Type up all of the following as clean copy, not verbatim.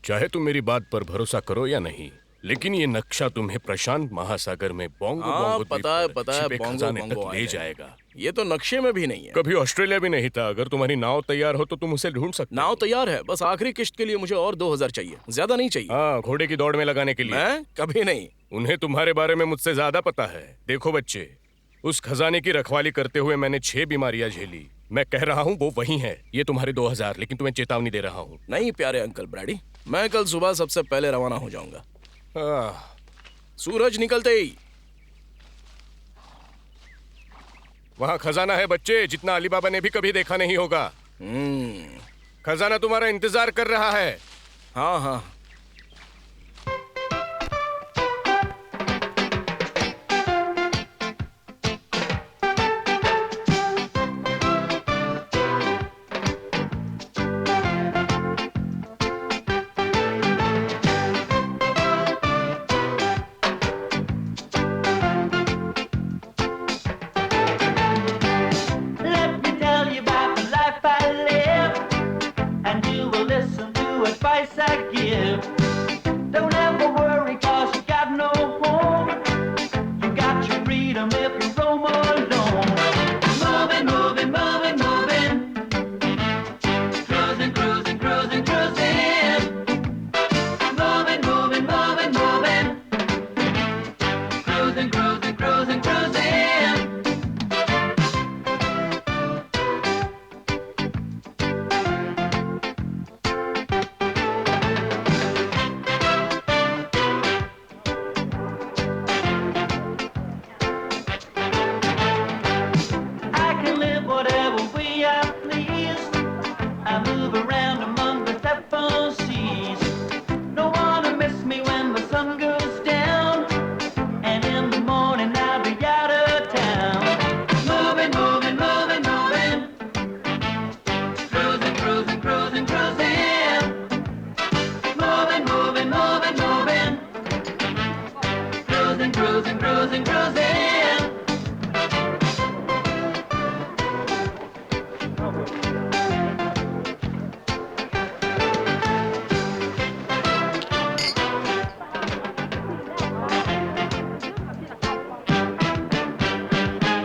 चाहे तुम मेरी बात पर भरोसा करो या नहीं, लेकिन ये नक्शा तुम्हें प्रशांत महासागर में बोंगो हाँ बोंगो द्वीप पता है पर छिपे बोंगो खजाने बोंगो तक ले आइलैंड। जाएगा। ये तो नक्शे में भी नहीं है। कभी ऑस्ट्रेलिया भी नहीं था। अगर तुम्हारी नाव तैयार हो तो तुम उसे ढूंढ सकते नाव हो। तैयार है, बस आखिरी किश्त के लिए मुझे और 2000 चाहिए, ज्यादा नहीं चाहिए। हाँ, घोड़े की दौड़ में लगाने के लिए। मैं कभी नहीं। उन्हें तुम्हारे बारे में मुझसे ज्यादा पता है। देखो बच्चे, उस खजाने की रखवाली करते हुए मैंने 6 बीमारियां झेली। मैं कह रहा हूँ वो वही है। ये तुम्हारे 2000, लेकिन तुम्हें चेतावनी दे रहा हूँ। नहीं प्यारे अंकल ब्रैडी, मैं कल सुबह सबसे पहले रवाना हो जाऊंगा, सूरज निकलते ही। वहाँ खजाना है बच्चे, जितना अली बाबा ने भी कभी देखा नहीं होगा। खजाना तुम्हारा इंतजार कर रहा है। हाँ हाँ। Let me tell you about the life I live, and you will listen to advice I give. Don't ever worry, cause you got no home. You got your freedom if you roam alone. Moving, moving, moving, moving. Cruising, cruising, cruising, cruising. Moving, moving, moving, moving. Cruising, cruising, cruising, cruising. I can live whatever way I please. I move around among the seven seas. Don't wanna miss me when the sun goes down. And in the morning I'll be out of town. Moving, moving, moving, moving. Cruising, cruising, cruising, cruising. Moving, moving, moving, moving. Cruising, cruising, cruising, cruising.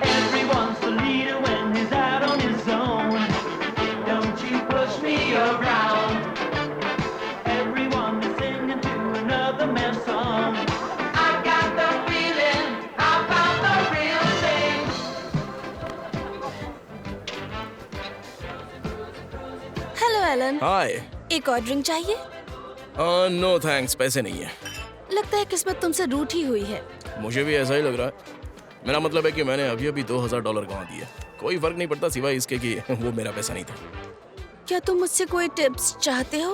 Everyone's the leader when he's out on his own. Don't you push me around. Everyone is singing to another man's song. I got the feeling I found the real thing. Hello Alan, hi. एक और drink चाहिए? No thanks, पैसे नहीं है। लगता है किस्मत तुमसे रूठी हुई है। मुझे भी ऐसा ही लग रहा है। मेरा मतलब है कि मैंने अभी अभी $2000 गंवा दिए। कोई फर्क नहीं पड़ता सिवाय इसके कि वो मेरा पैसा नहीं था। क्या तुम मुझसे कोई टिप्स चाहते हो?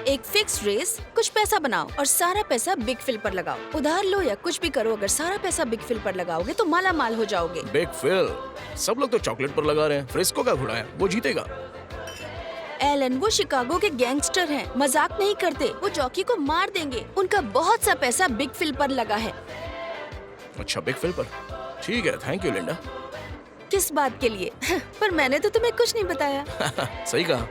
एक फिक्स रेस, कुछ पैसा बनाओ और सारा पैसा बिग फिल पर लगाओ। उधार लो या कुछ भी करो, अगर सारा पैसा बिग फिल पर लगाओगे तो माला माल हो जाओगे। बिग फिल? सब लोग तो चॉकलेट पर लगा रहे हैं। फ्रिस्को का घोड़ा है, वो जीतेगा। एलन, वो शिकागो के गैंगस्टर हैं, मजाक नहीं करते। वो जॉकी को मार देंगे। उनका बहुत सा पैसा बिग फिल पर लगा है। अच्छा, बिग फिल पर? ठीक है, थैंक यू लिंडा। किस बात के लिए? पर मैंने तो तुम्हें कुछ नहीं बताया। सही कहा।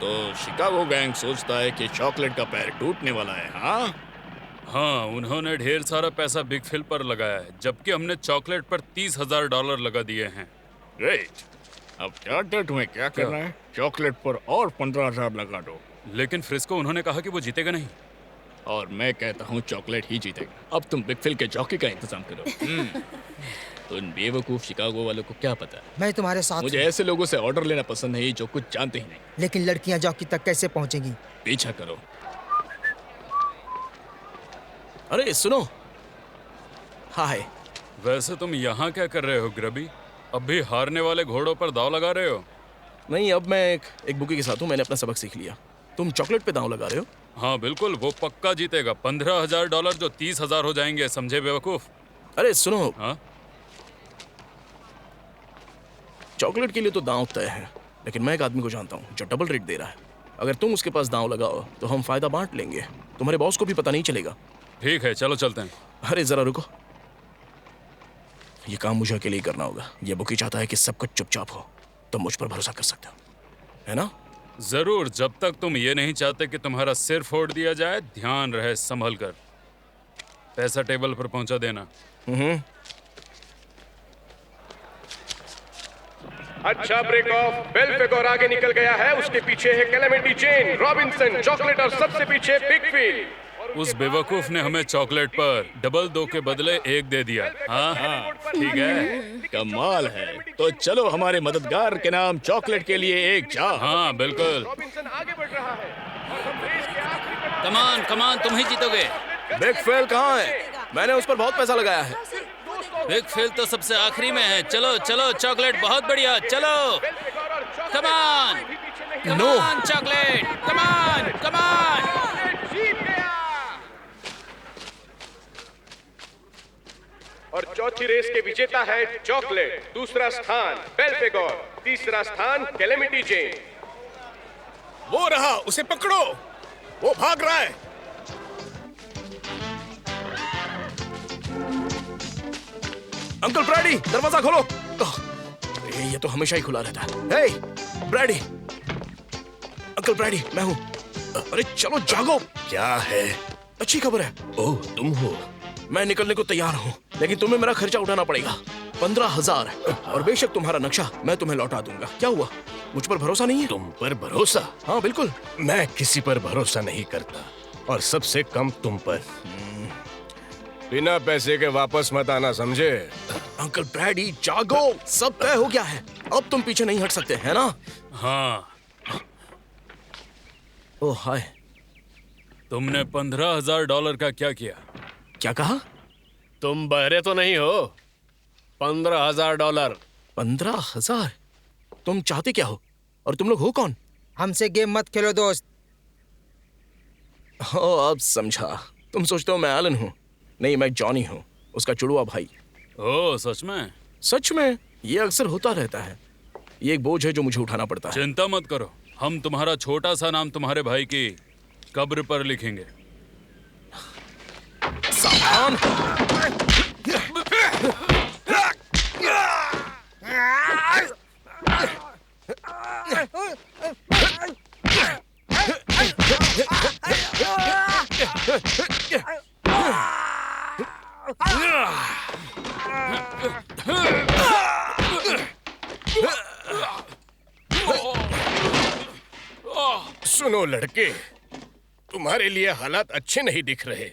तो शिकागो गैंग सोचता है कि चॉकलेट का पैर टूटने वाला है। हाँ, उन्होंने ढेर सारा पैसा बिग फिल पर लगाया है, जबकि हमने चॉकलेट पर $30,000 लगा दिए हैं। ग्रेट। अब चार्टर तुम्हें क्या करना है? चॉकलेट पर और 15,000 लगा दो। लेकिन फ्रिस्को उन्होंने कहा कि वो जीतेगा नहीं। और मैं कहता हूँ चॉकलेट ही जीतेगा। अब तुम बिग फिल के जॉकी का इंतजाम करो। उन बेवकूफ शिकागो वालों को क्या पता? मैं तुम्हारे साथ मुझे हूँ। ऐसे लोगों से ऑर्डर लेना पसंद नहीं जो कुछ जानते ही नहीं। लेकिन लड़कियां जॉकी तक कैसे पहुंचेंगी? पीछा करो। अरे सुनो। हाय। वैसे तुम यहाँ क्या कर रहे हो ग्रबी? अब भी हारने वाले घोड़ों पर दाव लगा रहे हो? नहीं, अब मैं एक बुकी के साथ हूँ। मैंने अपना सबक सीख लिया। तुम चॉकलेट पे दांव लगा रहे हो? हाँ बिल्कुल, वो पक्का जीतेगा। $15,000 जो 30,000 हो जाएंगे, समझे बेवकूफ? अरे सुनो। हाँ? चॉकलेट के लिए तो दांव तय है, लेकिन मैं एक आदमी को जानता हूँ जो डबल रेट दे रहा है। अगर तुम उसके पास दांव लगाओ तो हम फायदा बांट लेंगे। तुम्हारे बॉस को भी पता नहीं चलेगा। ठीक है, चलो चलते हैं। अरे जरा रुको, ये काम मुझे अकेले ही करना होगा। ये बुकी चाहता है कि सब कुछ चुपचाप हो। तुम मुझ पर भरोसा कर सकते हो, है ना? जरूर, जब तक तुम ये नहीं चाहते कि तुम्हारा सिर फोड़ दिया जाए। ध्यान रहे, संभल कर। पैसा टेबल पर पहुंचा देना। अच्छा ब्रेक ऑफ। बेल्फेगोर आगे निकल गया है, उसके पीछे है कैलेमिटी जेन, रॉबिन्सन, चॉकलेट और सबसे पीछे बिगफील्ड। उस बेवकूफ ने हमें चॉकलेट पर डबल 2 के बदले 1 दे दिया। हाँ, ठीक है। कमाल है। तो चलो हमारे मददगार के नाम चॉकलेट के लिए एक चाह। हाँ, बिल्कुल। रॉबिन्सन आगे बढ़ रहा है और हम रेस के आखिरी कदम कमान कमान, तुम ही जीतोगे। बिग फेल कहाँ है? मैंने उस पर बहुत पैसा लगाया है। बिग फेल तो सबसे आखिरी में है। चलो चलो चॉकलेट, बहुत बढ़िया, चलो। कमान कमान चॉकलेट, कमान कमान। और चौथी रेस के विजेता है चॉकलेट, दूसरा स्थान बेल्फेगोर, तीसरा स्थान कैलेमिटी जेन। वो रहा, उसे पकड़ो, वो भाग रहा है। अंकल ब्रैडी, दरवाजा खोलो। ये तो हमेशा ही खुला रहता है। हे ब्रैडी, अंकल ब्रैडी, मैं हूँ। अरे चलो जागो। क्या है? अच्छी खबर है। ओह, तुम हो। मैं निकलने को तैयार हूँ, लेकिन तुम्हें मेरा खर्चा उठाना पड़ेगा। 15,000 और बेशक तुम्हारा नक्शा मैं तुम्हें लौटा दूंगा। क्या हुआ? मुझ पर भरोसा नहीं है? तुम पर भरोसा? हाँ बिल्कुल। मैं किसी पर भरोसा नहीं करता, और सबसे कम तुम पर। बिना पैसे के वापस मत आना, समझे? अंकल ब्रैडी जागो, सब तय हो गया है। अब तुम पीछे नहीं हट सकते, है ना? हाँ, ओह हाय। तुमने $15,000 का क्या किया? क्या कहा? तुम बहरे तो नहीं हो? $15,000। 15,000? तुम चाहते क्या हो? और तुम लोग हो कौन? हमसे गेम मत खेलो दोस्त। ओ, अब समझा। तुम सोचते हो मैं एलन हूँ। नहीं, मैं जॉनी हूँ, उसका जुड़वा भाई। ओह, सच में? सच में, ये अक्सर होता रहता है। ये एक बोझ है जो मुझे उठाना पड़ता है। चिंता मत करो, हम तुम्हारा छोटा सा नाम तुम्हारे भाई की कब्र पर लिखेंगे। सावधान। सुनो लड़के, तुम्हारे लिए हालात अच्छे नहीं दिख रहे।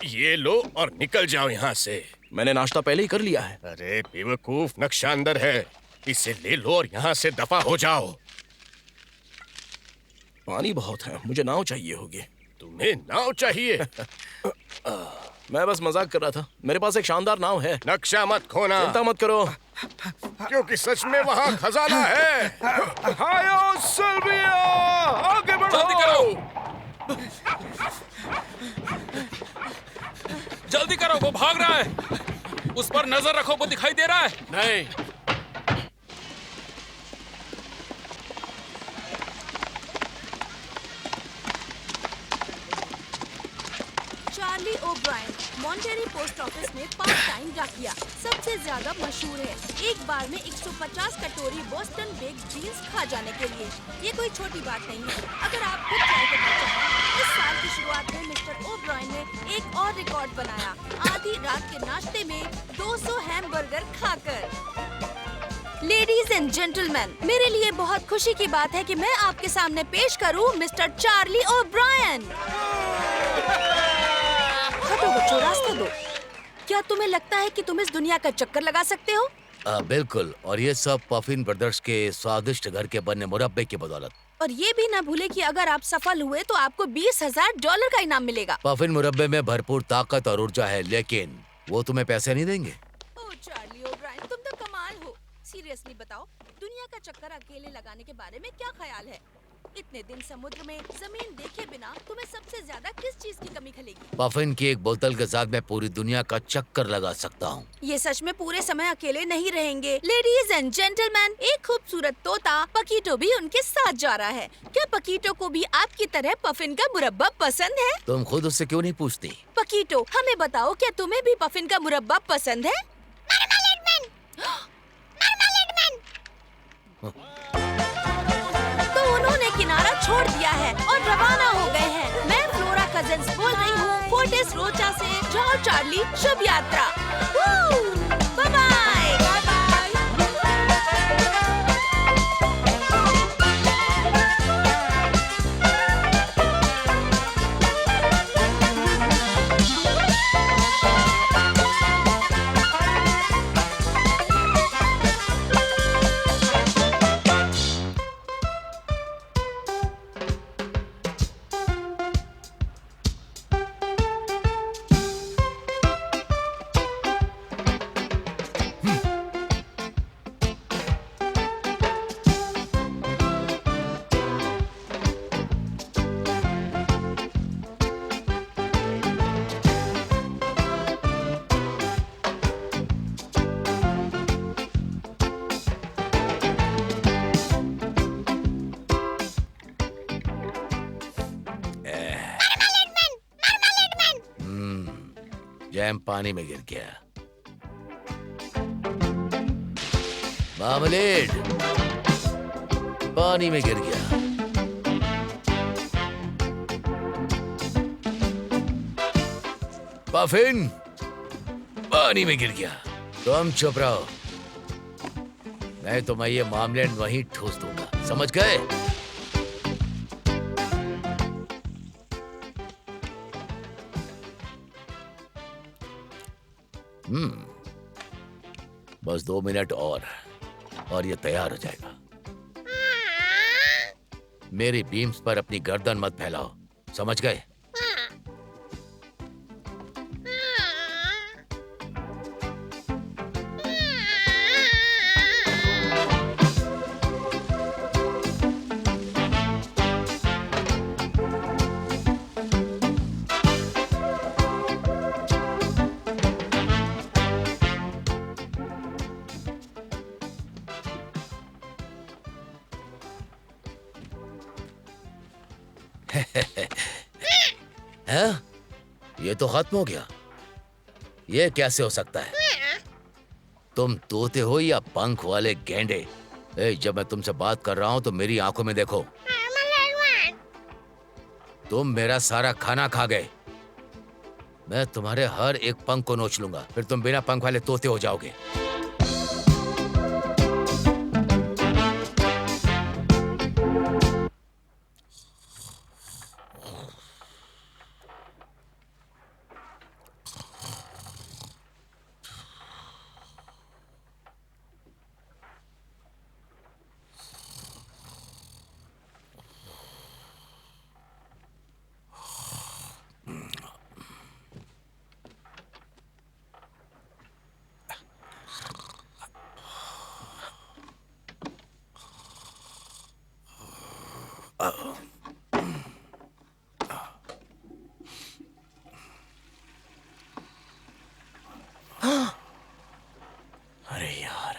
ये लो और निकल जाओ यहाँ से। मैंने नाश्ता पहले ही कर लिया है। अरे बेवकूफ, नक्शा अंदर है, इसे ले लो और यहाँ से दफा हो जाओ। पानी बहुत है, मुझे नाव चाहिए होगी। तुम्हें नाव चाहिए? मैं बस मजाक कर रहा था। मेरे पास एक शानदार नाव है। नक्शा मत खोना। चिंता मत करो, क्योंकि सच में वहाँ खजाना है। हायो सिल्विया, आगे बढ़ो। जल्दी करो, जल्दी करो, वो भाग रहा है। उस पर नजर रखो, वो दिखाई दे रहा है। नहीं, Charlie O'Brien Monterey post office में पार्ट टाइम डाकिया सबसे ज्यादा मशहूर है। एक बार में 150 कटोरी बोस्टन बेक्ड बीन्स खा जाने के लिए। ये कोई छोटी बात नहीं है अगर आप खुद ट्राई करना चाहें। इस साल की शुरुआत में मिस्टर ओब्रायन ने एक और रिकॉर्ड बनाया, आधी रात के नाश्ते में 200 हैमबर्गर खाकर। लेडीज एंड जेंटलमैन, मेरे लिए बहुत खुशी की बात है कि मैं आपके सामने पेश करूं मिस्टर चार्ली ओब्रायन। हटो बच्चों, रास्ता दो। क्या तुम्हें लगता है कि तुम इस दुनिया का चक्कर लगा सकते हो? बिल्कुल, और ये सब पफिन ब्रदर्स के स्वादिष्ट घर के बने मुरब्बे की बदौलत। और ये भी ना भूले कि अगर आप सफल हुए तो आपको $20,000 का इनाम मिलेगा। पफिन मुरब्बे में भरपूर ताकत और ऊर्जा है, लेकिन वो तुम्हें पैसे नहीं देंगे। ओह चार्ली ओब्रायन, तुम तो कमाल हो। सीरियसली बताओ, दुनिया का चक्कर अकेले लगाने के बारे में क्या ख्याल है? इतने दिन समुद्र में जमीन देखे बिना तुम्हें सबसे ज्यादा किस चीज की कमी खलेगी? पफिन की एक बोतल के साथ मैं पूरी दुनिया का चक्कर लगा सकता हूँ। ये सच में पूरे समय अकेले नहीं रहेंगे। लेडीज एंड जेंटलमैन, एक खूबसूरत तोता पकीटो भी उनके साथ जा रहा है। क्या पकीटो को भी आपकी तरह पफिन का मुरब्बा पसंद है? तुम खुद उससे क्यों नहीं पूछती? पकीटो, हमें बताओ, क्या तुम्हें भी पफिन का मुरब्बा पसंद है? तो उन्होंने किनारा छोड़ दिया है और रवाना हो गए हैं। मैं फ्लोरा कजिन्स बोल रही हूँ फोर्टिस रोचा से। जाओ चार्ली, शुभ यात्रा। Bye bye. Bye bye. Jam पानी में गिर गया। मामलेड पानी में गिर गया। पफिन पानी में गिर गया। तुम चुप रहो, मैं तुम्हें ये मामलेड वहीं ठूस दूंगा, समझ गए? बस 2 मिनट और ये तैयार हो जाएगा। मेरी बीम्स पर अपनी गर्दन मत फैलाओ, समझ गए? है? ये तो खत्म हो गया। ये कैसे हो सकता है? तुम तोते हो या पंख वाले गेंडे? जब मैं तुमसे बात कर रहा हूं तो मेरी आंखों में देखो। तुम मेरा सारा खाना खा गए। मैं तुम्हारे हर एक पंख को नोच लूंगा, फिर तुम बिना पंख वाले तोते हो जाओगे। अरे यार,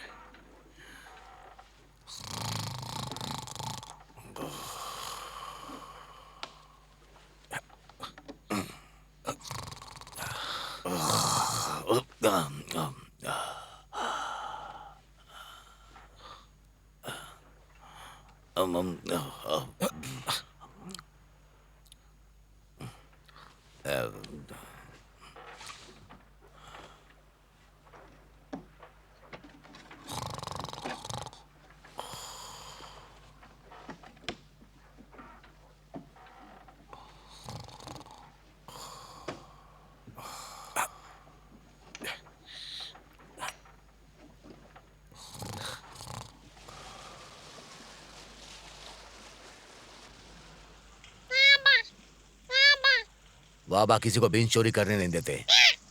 बाबा किसी को बीन्स चोरी करने नहीं देते।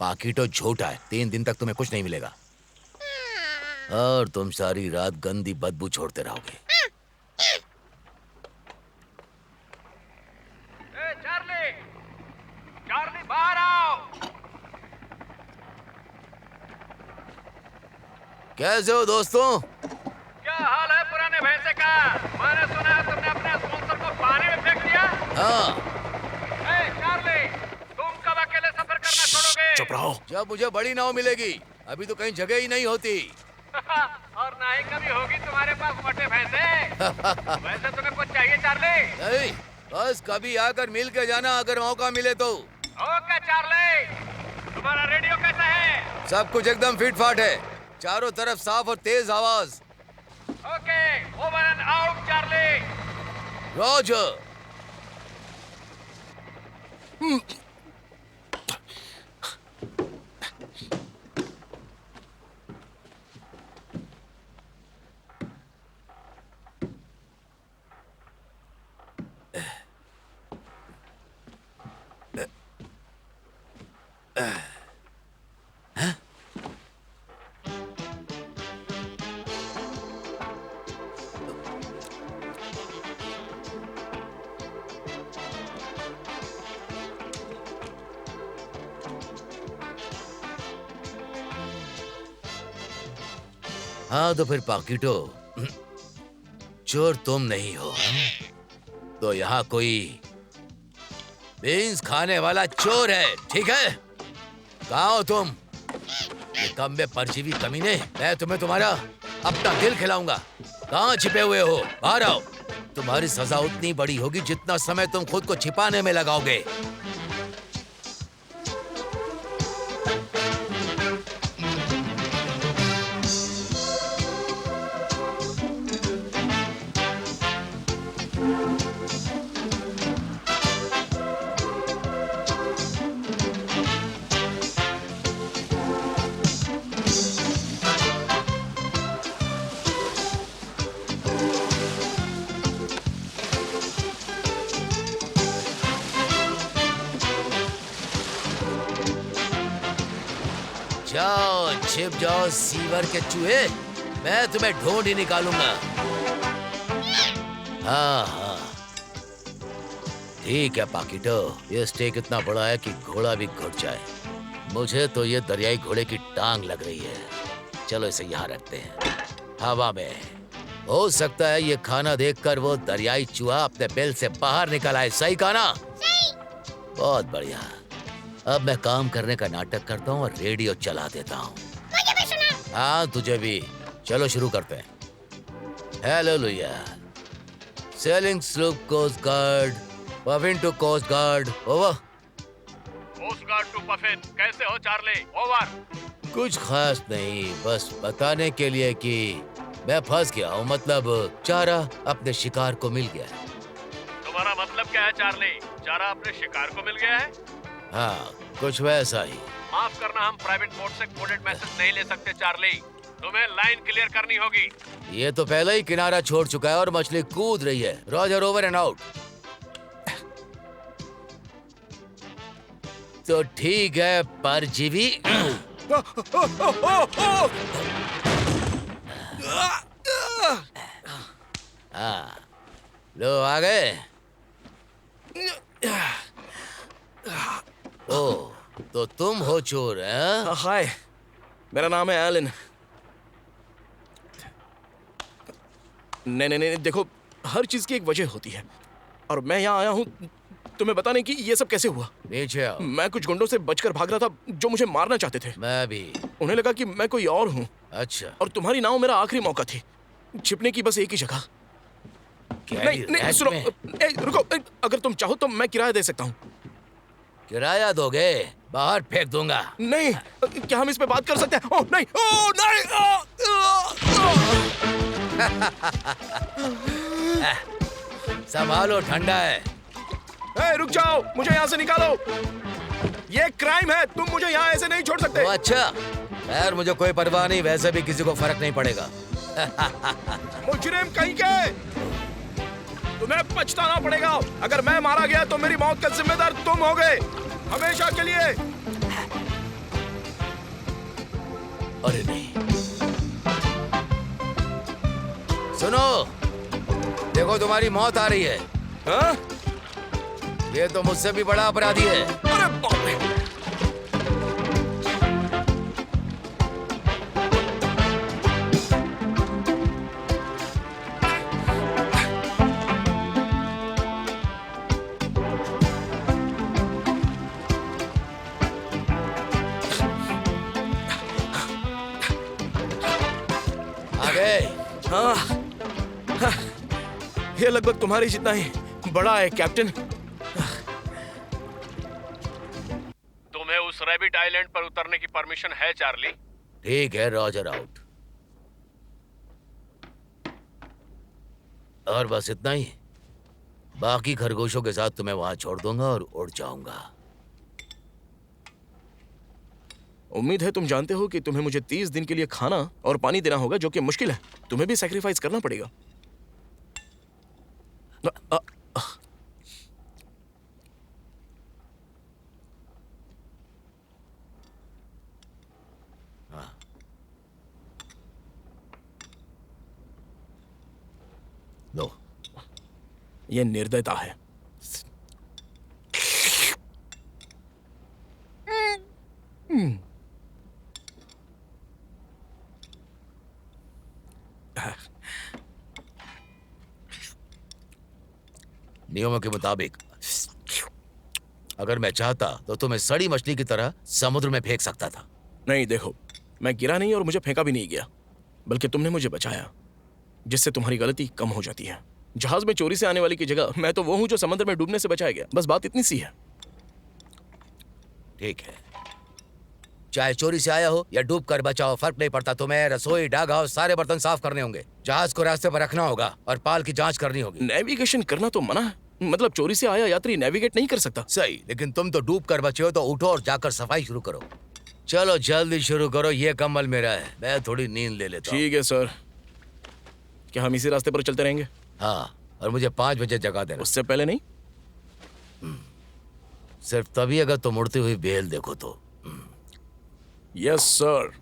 पाकिटो झूठा है। 3 दिन तक तुम्हें कुछ नहीं मिलेगा और तुम सारी रात गंदी बदबू छोड़ते रहोगे। चार्ली, चार्ली बाहर आओ। कैसे हो दोस्तों? क्या हाल है पुराने भैंसे का? मैंने सुना है तुमने अपने स्पॉन्सर को पानी में फेंक दिया। हाँ, चार्ली, तुम कब अकेले सफर करना छोड़ोगे? चुप रहो। जब मुझे बड़ी नाव मिलेगी। अभी तो कहीं जगह ही नहीं होती। और ना ही कभी होगी तुम्हारे पास मोटे भैंसे। वैसे तुम्हें कुछ चाहिए चार्ली? नहीं, बस कभी आकर मिल के जाना अगर मौका मिले तो। ओके चार्ली, तुम्हारा रेडियो कैसा है? सब कुछ एकदम फिट फाट है, चारों तरफ साफ और तेज आवाज। Okay, over and out Charlie. Roger. हाँ तो फिर पाकिटो, चोर तुम नहीं हो, तो यहाँ कोई बीन्स खाने वाला चोर है, ठीक है? कहाँ हो तुम? ये कम परजीवी कमीने, मैं तुम्हें तुम्हारा अपना दिल खिलाऊंगा। कहाँ छिपे हुए हो? बाहर आओ। तुम्हारी सजा उतनी बड़ी होगी जितना समय तुम खुद को छिपाने में लगाओगे। जाओ, छिप जाओ सीवर के चूहे, मैं तुम्हें ढूंढ ही निकालूंगा। हाँ हाँ ठीक है पाकिटो, ये स्टेक इतना बड़ा है कि घोड़ा भी घुट जाए। मुझे तो ये दरियाई घोड़े की टांग लग रही है। चलो इसे यहाँ रखते हैं हवा में। हो सकता है ये खाना देखकर वो दरियाई चूहा अपने बिल से बाहर निकल आए। सही कहा ना? बहुत बढ़िया। अब मैं काम करने का नाटक करता हूँ और रेडियो चला देता हूँ। हाँ तुझे भी। चलो शुरू करते हैं। हेलो लुया, sailing sloop coast guard, puffin to coast guard, over. Coast guard to puffin, कैसे हो चार्ली? ओवर। कुछ खास नहीं, बस बताने के लिए कि मैं फंस गया हूँ, मतलब चारा अपने शिकार को मिल गया है। तुम्हारा मतलब क्या है चार्ली? चारा अपने शिकार को मिल गया है? हाँ कुछ वैसा ही। माफ करना, हम प्राइवेट पोर्ट से कोडेड मैसेज नहीं ले सकते चार्ली। तुम्हें लाइन क्लियर करनी होगी। ये तो पहले ही किनारा छोड़ चुका है और मछली कूद रही है। Roger, over and out. तो ठीक है परजीवी। हाँ लो आ गए। ओ तो तुम हो चोर हैं? हाय, मेरा नाम है एलन। नहीं, देखो, हर चीज की एक वजह होती है और मैं यहाँ आया हूँ तुम्हें बताने की ये सब कैसे हुआ। नीचे आओ। मैं कुछ गुंडों से बचकर भाग रहा था जो मुझे मारना चाहते थे। मैं भी। उन्हें लगा कि मैं कोई और हूँ। अच्छा। और तुम्हारी नाव मेरा आखिरी मौका थी छिपने की, बस एक ही जगह। नहीं सुनो, रुको, अगर तुम चाहो तो मैं किराया दे सकता हूँ। किराया दोगे? बाहर फेंक दूंगा। नहीं, क्या हम इस पे बात कर सकते हैं? ओह नहीं, ओह नहीं, संभालो, ठंडा है। रुक जाओ, मुझे यहाँ से निकालो। ये क्राइम है, तुम मुझे यहाँ ऐसे नहीं छोड़ सकते। अच्छा, यार मुझे कोई परवाह नहीं, वैसे भी किसी को फर्क नहीं पड़ेगा। मुजरिम कहीं के, तुम्हें पछताना पड़ेगा। अगर मैं मारा गया तो मेरी मौत का जिम्मेदार तुम होगे, हमेशा के लिए। अरे नहीं, सुनो, देखो तुम्हारी मौत आ रही है। हाँ? ये तो मुझसे भी बड़ा अपराधी है। अरे बाप रे! हाँ, हाँ, ये लगभग तुम्हारी जितना ही बड़ा है कैप्टन। तुम्हें उस रैबिट आइलैंड पर उतरने की परमिशन है चार्ली। ठीक है, रॉजर आउट। और बस इतना ही। बाकी खरगोशों के साथ तुम्हें वहां छोड़ दूंगा और उड़ जाऊंगा। उम्मीद है तुम जानते हो कि तुम्हें मुझे 30 दिन के लिए खाना और पानी देना होगा, जो कि मुश्किल है। तुम्हें भी सैक्रिफाइस करना पड़ेगा। लो, ये निर्दयता है। नियमों के मुताबिक अगर मैं चाहता तो तुम्हें सड़ी मछली की तरह समुद्र में फेंक सकता था। नहीं, देखो, मैं गिरा नहीं और मुझे फेंका भी नहीं गया, बल्कि तुमने मुझे बचाया, जिससे तुम्हारी गलती कम हो जाती है। जहाज में चोरी से आने वाली की जगह मैं तो वो हूं जो समंदर में डूबने से बचाया गया। बस बात इतनी सी है। ठीक है, चाहे चोरी से आया हो या डूब कर बचाओ, फर्क नहीं पड़ता। तुम्हें रसोई, डाक हाउस, सारे बर्तन साफ करने होंगे। जहाज को रास्ते पर रखना होगा और पाल की जांच करनी होगी। नेविगेशन करना तो मना है। मतलब चोरी से आया यात्री नेविगेट नहीं कर सकता। सही, लेकिन तुम तो डूब कर बचे हो, तो उठो और जाकर सफाई शुरू करो। चलो जल्दी शुरू करो, ये कम्बल मेरा है, मैं थोड़ी नींद ले लेता हूँ। ठीक है सर। क्या हम इसी रास्ते पर चलते रहेंगे? हाँ, और मुझे 5 बजे जगा देना। उससे पहले नहीं? सिर्फ तभी अगर तुम उड़ती हुई बेल देखो तो। Yes sir.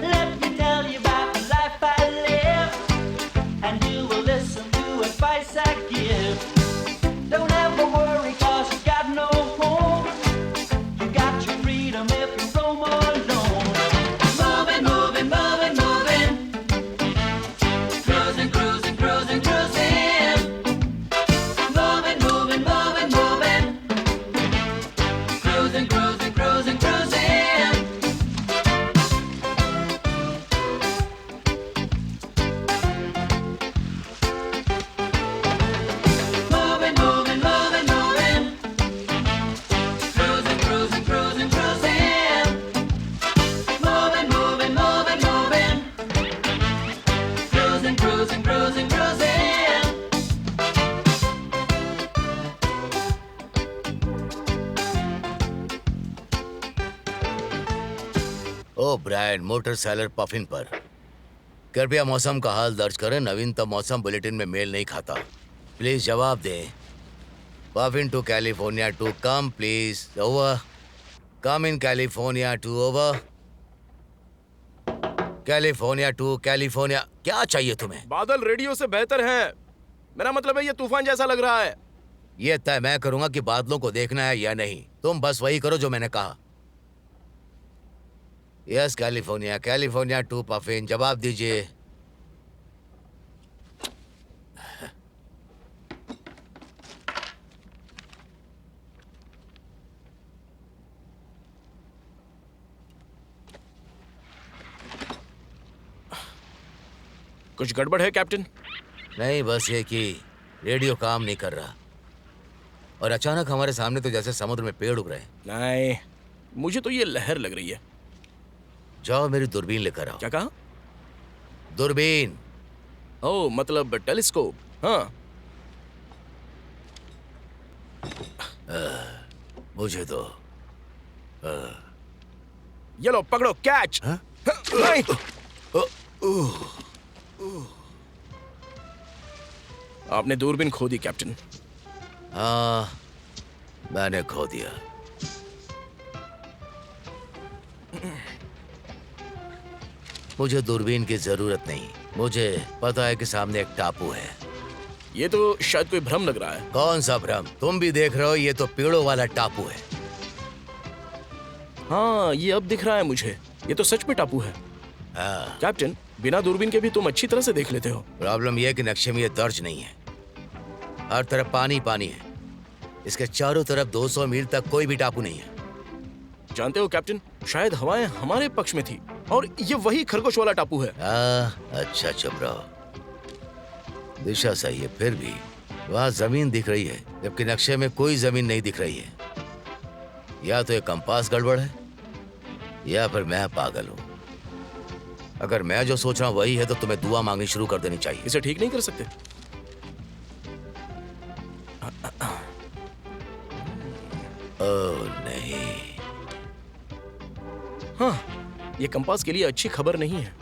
Let me tell you about the life I live, and you will listen to advice I give. Don't ever worry, 'cause you got no home. You got your freedom if you roam alone. Moving, moving, moving, moving. Cruising, cruising, cruising, cruising. Moving, moving, moving, moving. Cruising, cruising, cruising, cruising. Moving, moving, moving, moving. Cruising, cruising, cruising, cruising. Moving, moving, moving, moving. Cruising, cruising, cruising, cruising. O Brian, motor seller puffin पर कृपया मौसम का हाल दर्ज करें। नवीनतम मौसम bulletin में mail नहीं खाता। प्लीज जवाब दें। Puffin to California to come please. Over. Come in California to over. California to California. क्या चाहिए तुम्हें? बादल रेडियो से बेहतर हैं। मेरा मतलब है ये तूफान जैसा लग रहा है। यह तय मैं करूंगा कि बादलों को देखना है या नहीं। तुम बस वही करो जो मैंने कहा। Yes, California, California to Puffin. जवाब दीजिए। कुछ गड़बड़ है कैप्टन? नहीं, बस ये कि रेडियो काम नहीं कर रहा और अचानक हमारे सामने तो जैसे समुद्र में पेड़ उग रहे हैं। नहीं, मुझे तो ये लहर लग रही है। जाओ मेरी दूरबीन लेकर आओ। क्या कहा? दूरबीन। ओ, मतलब टेलीस्कोप। हाँ, मुझे तो ये लो, पकड़ो, कैच। नहीं। आपने दूरबीन खो दी कैप्टन। हाँ, मैंने खो दिया। मुझे दूरबीन की जरूरत नहीं, मुझे पता है कि सामने एक टापू है। ये तो शायद कोई भ्रम लग रहा है। कौन सा भ्रम? तुम भी देख रहे हो, ये तो पेड़ों वाला टापू है। हाँ, ये अब दिख रहा है मुझे। ये तो सच में टापू है। हाँ। कैप्टन, बिना दूरबीन के भी तुम अच्छी तरह से देख लेते हो। प्रॉब्लम यह है कि नक्शे में ये दर्ज नहीं है। हर तरफ पानी पानी है। इसके चारों तरफ 200 मील तक कोई भी टापू नहीं है। जानते हो कैप्टन, शायद हवाएं हमारे पक्ष में थी और ये वही खरगोश वाला टापू है। अच्छा चुप रहो। दिशा सही है, फिर भी वहाँ जमीन दिख रही है, जबकि नक्शे में कोई जमीन नहीं दिख रही है। या तो ये कंपास गड़बड़ है या फिर मैं पागल हूँ। अगर मैं जो सोच रहा हूँ वही है तो तुम्हें दुआ मांगनी शुरू कर देनी चाहिए। इसे ठीक नहीं कर सकते? ओह नहीं। हाँ, ये कंपास के लिए अच्छी खबर नहीं है।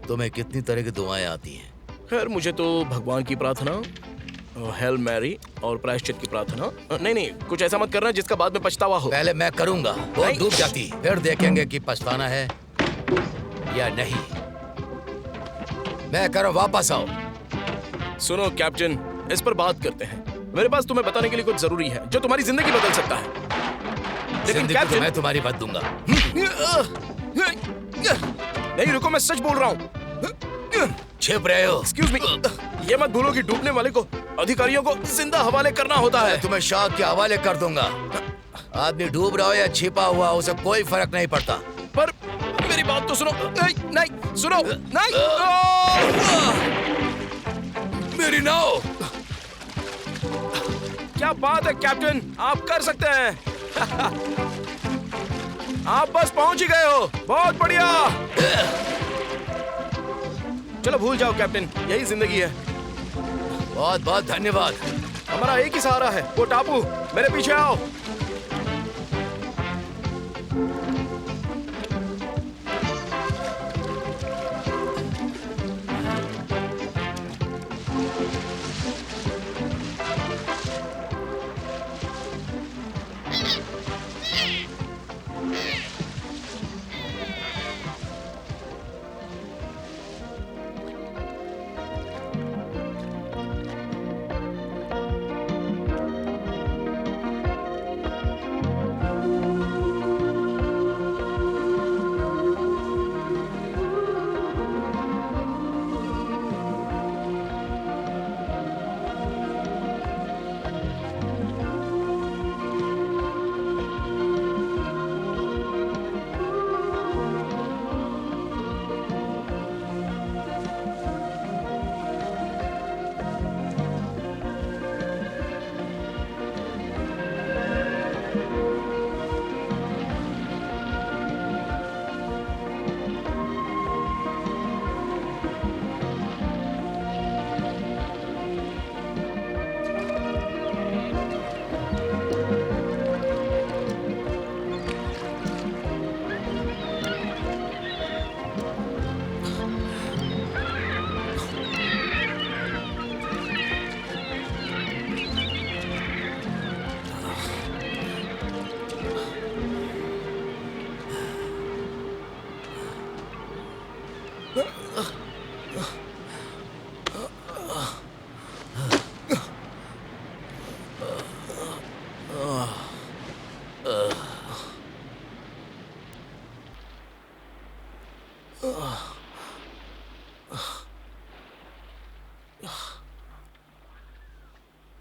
तुम्हें कितनी तरह की दुआएं आती हैं? खैर, मुझे तो भगवान की प्रार्थना, हेल मैरी और प्रायश्चित की प्रार्थना। नहीं, कुछ ऐसा मत करना जिसका बाद में पछतावा हो। पहले मैं करूंगा, वो नहीं। डूब जाती, फिर देखेंगे कि पछताना है या नहीं। मैं करो, वापस आओ। सुनो कैप्टन, इस पर बात करते हैं। मेरे पास तुम्हें बताने के लिए कुछ जरूरी है जो तुम्हारी जिंदगी बदल सकता है। लेकिन जिंदगी तो मैं तुम्हारी बद दूंगा। नहीं रुको, मैं सच बोल रहा हूँ। छिप रहे हो? एक्सक्यूज मी, ये मत भूलो कि डूबने वाले को अधिकारियों को जिंदा हवाले करना होता है। तुम्हें शाख के हवाले कर दूंगा। आदमी डूब रहा हो या छिपा हुआ, उसे कोई फर्क नहीं पड़ता। पर मेरी बात तो सुनो। नहीं सुनो, नहीं। मेरी नाव। क्या बात है कैप्टन, आप कर सकते हैं। आप बस पहुंच ही गए हो, बहुत बढ़िया। चलो भूल जाओ कैप्टन, यही जिंदगी है। बहुत बहुत धन्यवाद। हमारा एक ही सहारा है, वो टापू। मेरे पीछे आओ।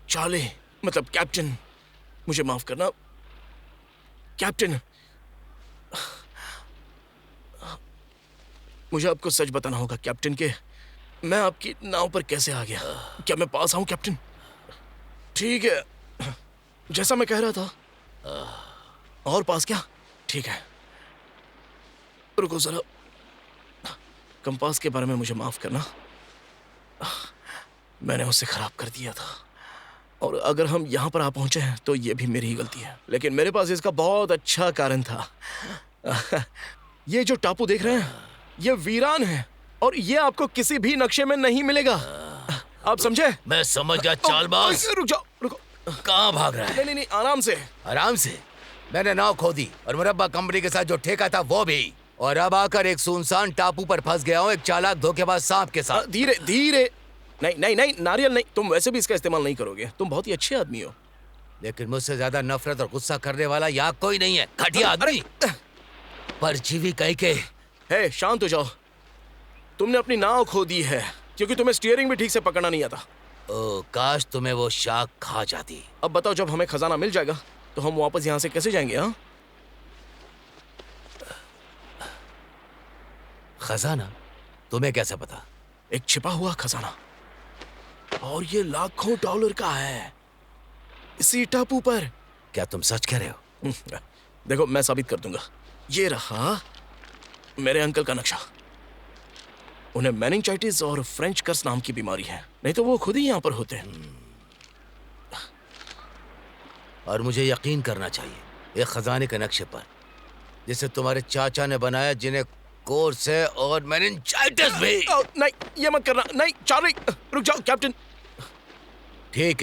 चार्ली, मतलब कैप्टन, मुझे माफ करना कैप्टन। मुझे आपको सच बताना होगा कैप्टन के मैं आपकी नाव पर कैसे आ गया। क्या मैं पास आऊं कैप्टन? ठीक है, जैसा मैं कह रहा था। और पास क्या? ठीक है, रुको जरा। कंपास के बारे में मुझे माफ करना, मैंने उसे खराब कर दिया था। और अगर हम यहाँ पर आ पहुंचे हैं तो ये भी मेरी ही गलती है, लेकिन मेरे पास इसका बहुत अच्छा कारण था। ये जो टापू देख रहे हैं, ये वीरान है और ये आपको किसी भी नक्शे में नहीं मिलेगा। आप समझे? मैं समझ गया चालबाज। रुक जाओ, रुको। कहाँ भाग रहा है? नहीं नहीं नहीं, आराम से। आराम से? मैंने नाव खो दी और मुरब्बा कंपनी के साथ जो ठेका था वो भी, और अब आकर एक सुनसान टापू पर फंस गया हूँ एक चालाक धोखेबाज सांप के साथ। धीरे धीरे। नहीं नहीं नहीं नारियल नहीं, तुम वैसे भी इसका इस्तेमाल नहीं करोगे, तुम बहुत ही अच्छे आदमी हो। लेकिन मुझसे ज्यादा नफरत और गुस्सा करने वाला यहाँ कोई नहीं है, घटिया आदमी, परजीवी कहीं के। हे, शांत हो जाओ। तुमने अपनी नाव खो दी है क्योंकि तुम्हें स्टीयरिंग भी ठीक से पकड़ना नहीं आता। ओ, काश तुम्हें वो शाख खा जाती। अब बताओ, जब हमें खजाना मिल जाएगा तो हम वापस यहाँ से कैसे जाएंगे? हाँ, खजाना? तुम्हें कैसे पता? एक छिपा हुआ खजाना, और ये लाखों डॉलर का है इसी टापू पर। क्या तुम सच कह रहे हो? देखो, मैं साबित कर दूंगा। ये रहा मेरे अंकल का नक्शा। उन्हें मेनिंजाइटिस और फ्रेंच कर्स नाम की बीमारी है, नहीं तो वो खुद ही यहाँ पर होते हैं। और मुझे यकीन करना चाहिए एक खजाने के नक्शे पर जिसे तुम्हारे चाचा ने बनाया, जिन्हें कोर्स है और मेनिंजाइटिस भी। नहीं, ये मत करना। नहीं चार्ली, रुक जाओ। कैप्टन,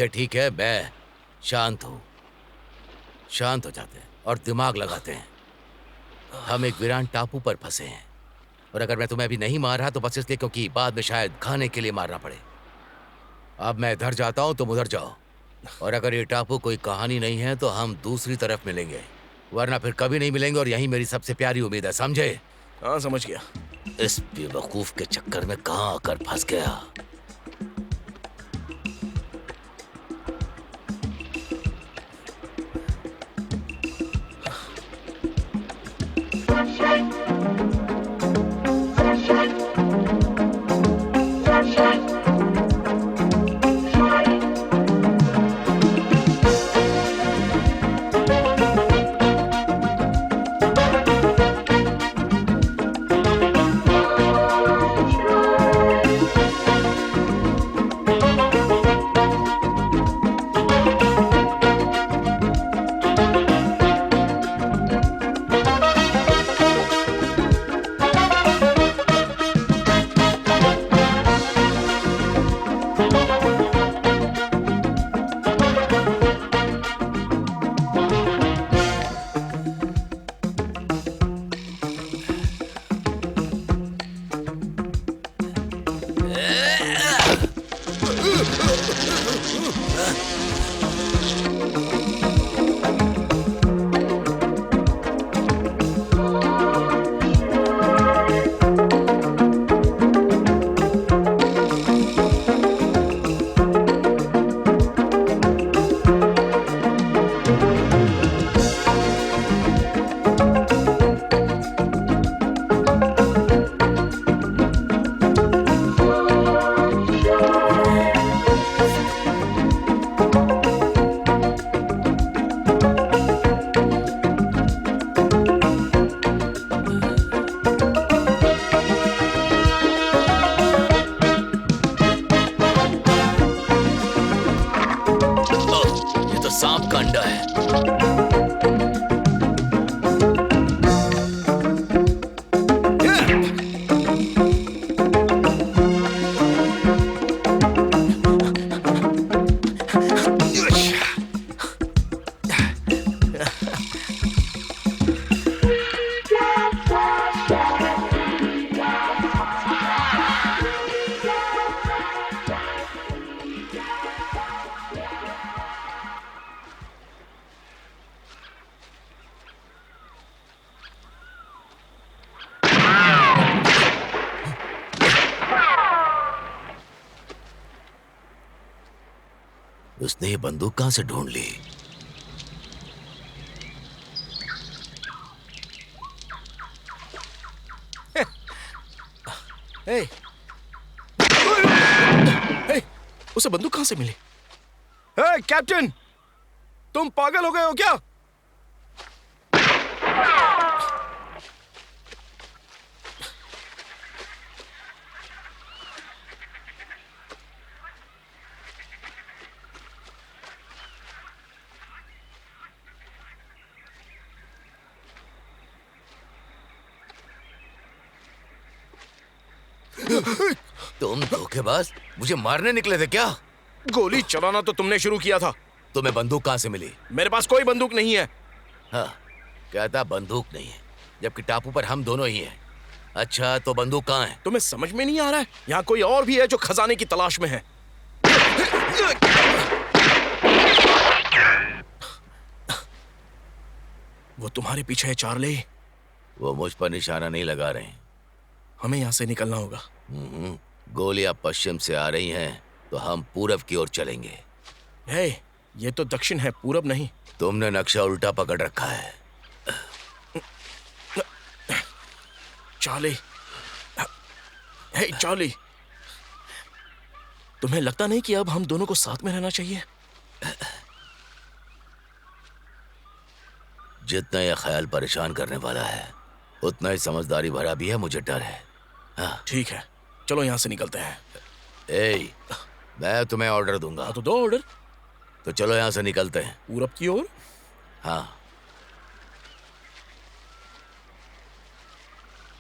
ठीक है, मैं शांत हूँ। शांत हो जाते हैं और दिमाग लगाते हैं। हम एक वीरान टापू पर फंसे हैं, और अगर मैं तुम्हें अभी नहीं मार रहा तो बस इसलिए क्योंकि बाद में शायद खाने के लिए मारना पड़े। अब मैं इधर जाता हूँ, तुम उधर जाओ, और अगर ये टापू कोई कहानी नहीं है तो हम दूसरी तरफ मिलेंगे, वरना फिर कभी नहीं मिलेंगे। और यही मेरी सबसे प्यारी उम्मीद है, समझे? हाँ, समझ गया। इस बेवकूफ के चक्कर में कहाँ आकर फंस गया। सांप का अंडा है। उसने ये बंदूक कहां से ढूंढ ली? हे, उसे बंदूक कहां से मिली? हे, कैप्टन, तुम पागल हो गए हो क्या? तुम धोखेबाज, मुझे मारने निकले थे क्या? गोली चलाना तो तुमने शुरू किया था। तुम्हें बंदूक कहाँ से मिली? मेरे पास कोई बंदूक नहीं है। हाँ, कहता बंदूक नहीं है, जबकि टापू पर हम दोनों ही हैं। अच्छा, तो बंदूक कहाँ है? तुम्हें समझ में नहीं आ रहा है? यहाँ कोई और भी है जो खजाने की तलाश में है। वो तुम्हारे पीछे है चार्ली। वो मुझ पर निशाना नहीं लगा रहे हैं। हमें यहाँ से निकलना होगा। गोलियां पश्चिम से आ रही हैं, तो हम पूरब की ओर चलेंगे। हे, ये तो दक्षिण है, पूरब नहीं। तुमने नक्शा उल्टा पकड़ रखा है। चार्ली, हे चार्ली, तुम्हें लगता नहीं कि अब हम दोनों को साथ में रहना चाहिए? जितना यह ख्याल परेशान करने वाला है, उतना ही समझदारी भरा भी है। मुझे डर है। हाँ, ठीक है, चलो यहाँ से निकलते हैं। ए, मैं तुम्हें ऑर्डर दूंगा। तो दो ऑर्डर। तो चलो यहाँ से निकलते हैं। पूरब की ओर? हाँ।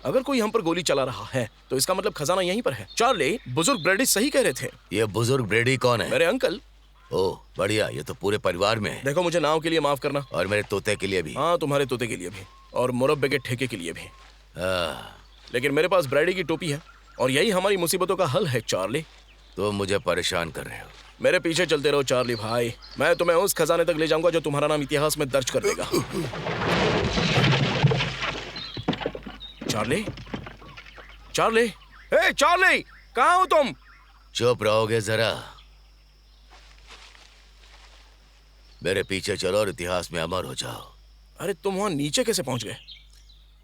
अगर कोई हम पर गोली चला रहा है तो इसका मतलब खजाना यहीं पर है। चार्ली, बुजुर्ग ब्रेडी सही कह रहे थे। ये बुजुर्ग ब्रेडी कौन है? मेरे अंकल। ओह बढ़िया, ये तो पूरे परिवार में है। देखो, मुझे नाव के लिए माफ करना। और मेरे तोते के लिए भी। हाँ, तुम्हारे तोते के लिए भी, और मुरब्बे के ठेके के लिए भी। हाँ। लेकिन मेरे पास ब्रेडी की टोपी है, और यही हमारी मुसीबतों का हल है। चार्ली, तो मुझे परेशान कर रहे हो। मेरे पीछे चलते रहो चार्ली भाई। मैं तुम्हें उस खजाने तक ले जाऊंगा जो तुम्हारा नाम इतिहास में दर्ज कर देगा। चार्ली, चार्ली, हे चार्ली, कहाँ हो तुम? चुप रहोगे जरा? मेरे पीछे चलो और इतिहास में अमर हो जाओ। अरे तुम वहां नीचे कैसे पहुंच गए?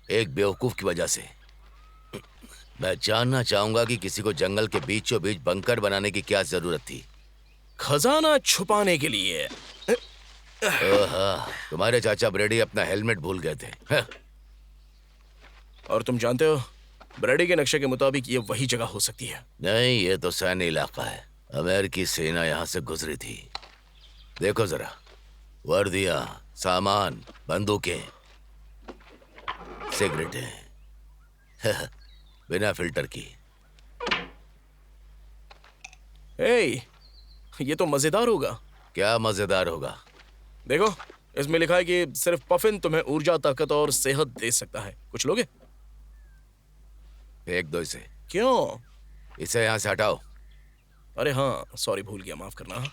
एक बेवकूफ की वजह से। मैं जानना चाहूंगा कि किसी को जंगल के बीचों बीच बंकर बनाने की क्या जरूरत थी? खजाना छुपाने के लिए। ओहा, तुम्हारे चाचा ब्रेडी अपना हेलमेट भूल गए थे। हाँ। और तुम जानते हो, ब्रेडी के नक्शे के मुताबिक ये वही जगह हो सकती है। नहीं, ये तो सैन्य इलाका है। अमेरिकी सेना यहाँ से गुजरी थी। देखो जरा, वर्दियां, सामान, बंदूकें, सिगरेटें, बिना फिल्टर की। ए, ये तो मजेदार होगा। क्या मजेदार होगा? देखो, इसमें लिखा है कि सिर्फ पफिन तुम्हें ऊर्जा, ताकत और सेहत दे सकता है। कुछ लोगे? फेंक दो इसे। क्यों? इसे यहाँ से हटाओ। अरे हाँ, सॉरी, भूल गया, माफ करना।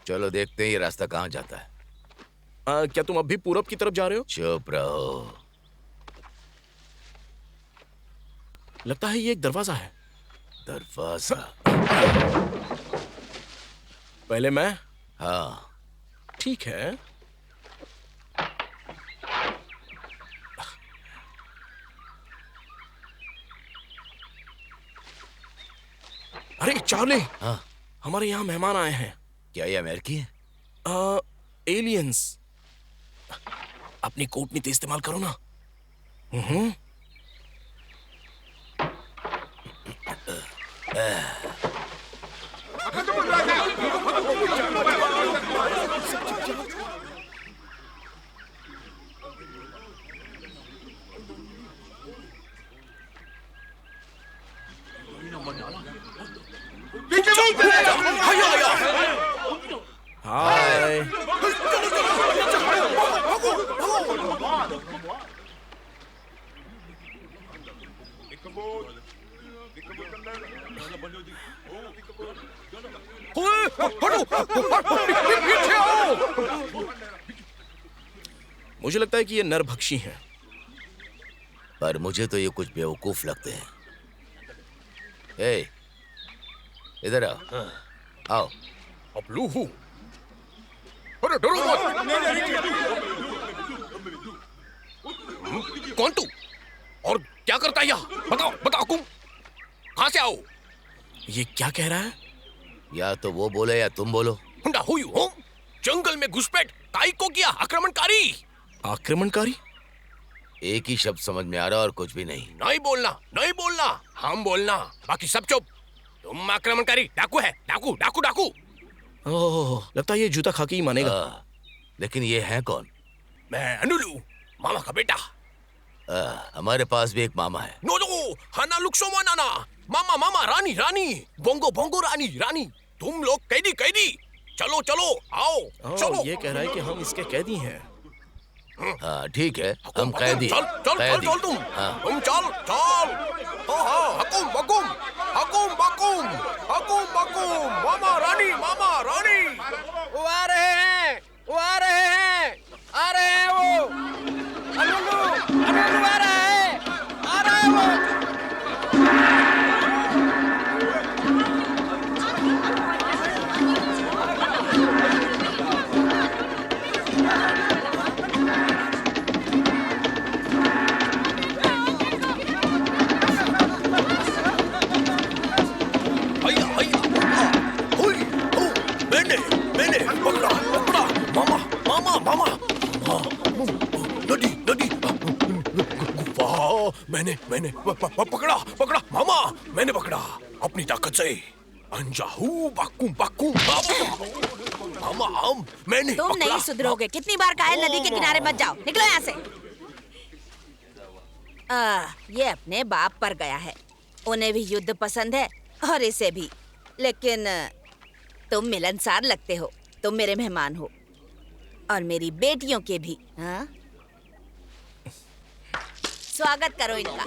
चलो देखते हैं ये रास्ता कहाँ जाता है। क्या तुम अब भी पूरब की तरफ जा रहे हो? चुप रहो। लगता है ये एक दरवाजा है। दरवाजा? पहले मैं। हाँ ठीक है। अरे चार्ली, हाँ। हमारे यहाँ मेहमान आए हैं। क्या ये अमेरिकी है? एलियंस। अपनी कूटनीति इस्तेमाल करो ना। हाय। मुझे लगता है कि ये नरभक्षी हैं। पर मुझे तो ये कुछ बेवकूफ लगते हैं। ए, इधर आओ। आओ। अब लू हूं। अरे डरो मत। कौन तू? और क्या करता है यहाँ? बताओ, बताओ, तुम कहां से आओ? ये क्या कह रहा है? या तो वो बोले या तुम बोलो। हुंडा हुई हो? जंगल में घुसपैठ काई को किया? आक्रमणकारी। आक्रमणकारी? एक ही शब्द समझ में आ रहा और कुछ भी नहीं। नहीं बोलना, नहीं बोलना, हम बोलना, बाकी सब चुप। तुम आक्रमणकारी, डाकू है, डाकू, डाकू, डाकू। ओह, लगता है ये जूता खा के ही मानेगा। लेकिन ये है कौन? मैं अनुलू, मामा का बेटा। हमारे पास भी एक मामा है। नो नो, हाना लुक्सो मानाना। मामा मामा रानी रानी बोंगो बोंगो रानी रानी तुम लोग कैदी कैदी चलो चलो आओ चलो। ये कह रहा है कि हम इसके कैदी हैं। हाँ ठीक है, हम कैदी चल चल चल कैदी। चल तुम हाँ। तुम चल चल। हाँ हकुम हकुम हकुम बकुम हकुम बकुम मामा रानी वो आ रहे हैं, वो आ रहे हैं, आ रहे हैं वो। अनुलू अनुलू आ रहा है, आ रहा है वो। हैया हैया हुई हो मैंने मैंने पकड़ा पकड़ा मामा मामा मामा नदी नदी वाह मैंने मैंने पकड़ा पकड़ा मामा मैंने पकड़ा अपनी ताकत से अंजाहू बाकुम बाकुम मामा हम मैंने तुम पकड़ा। नहीं सुधरोगे। कितनी बार कहा है नदी के किनारे मत जाओ। निकलो यहाँ से। ये अपने बाप पर गया है। उन्हें भी युद्ध पसंद है और इसे भी। लेकिन तुम मिलनसार लगते हो। तुम मेरे मेहमान हो और मेरी बेटियों के भी। हाँ? स्वागत करो इनका।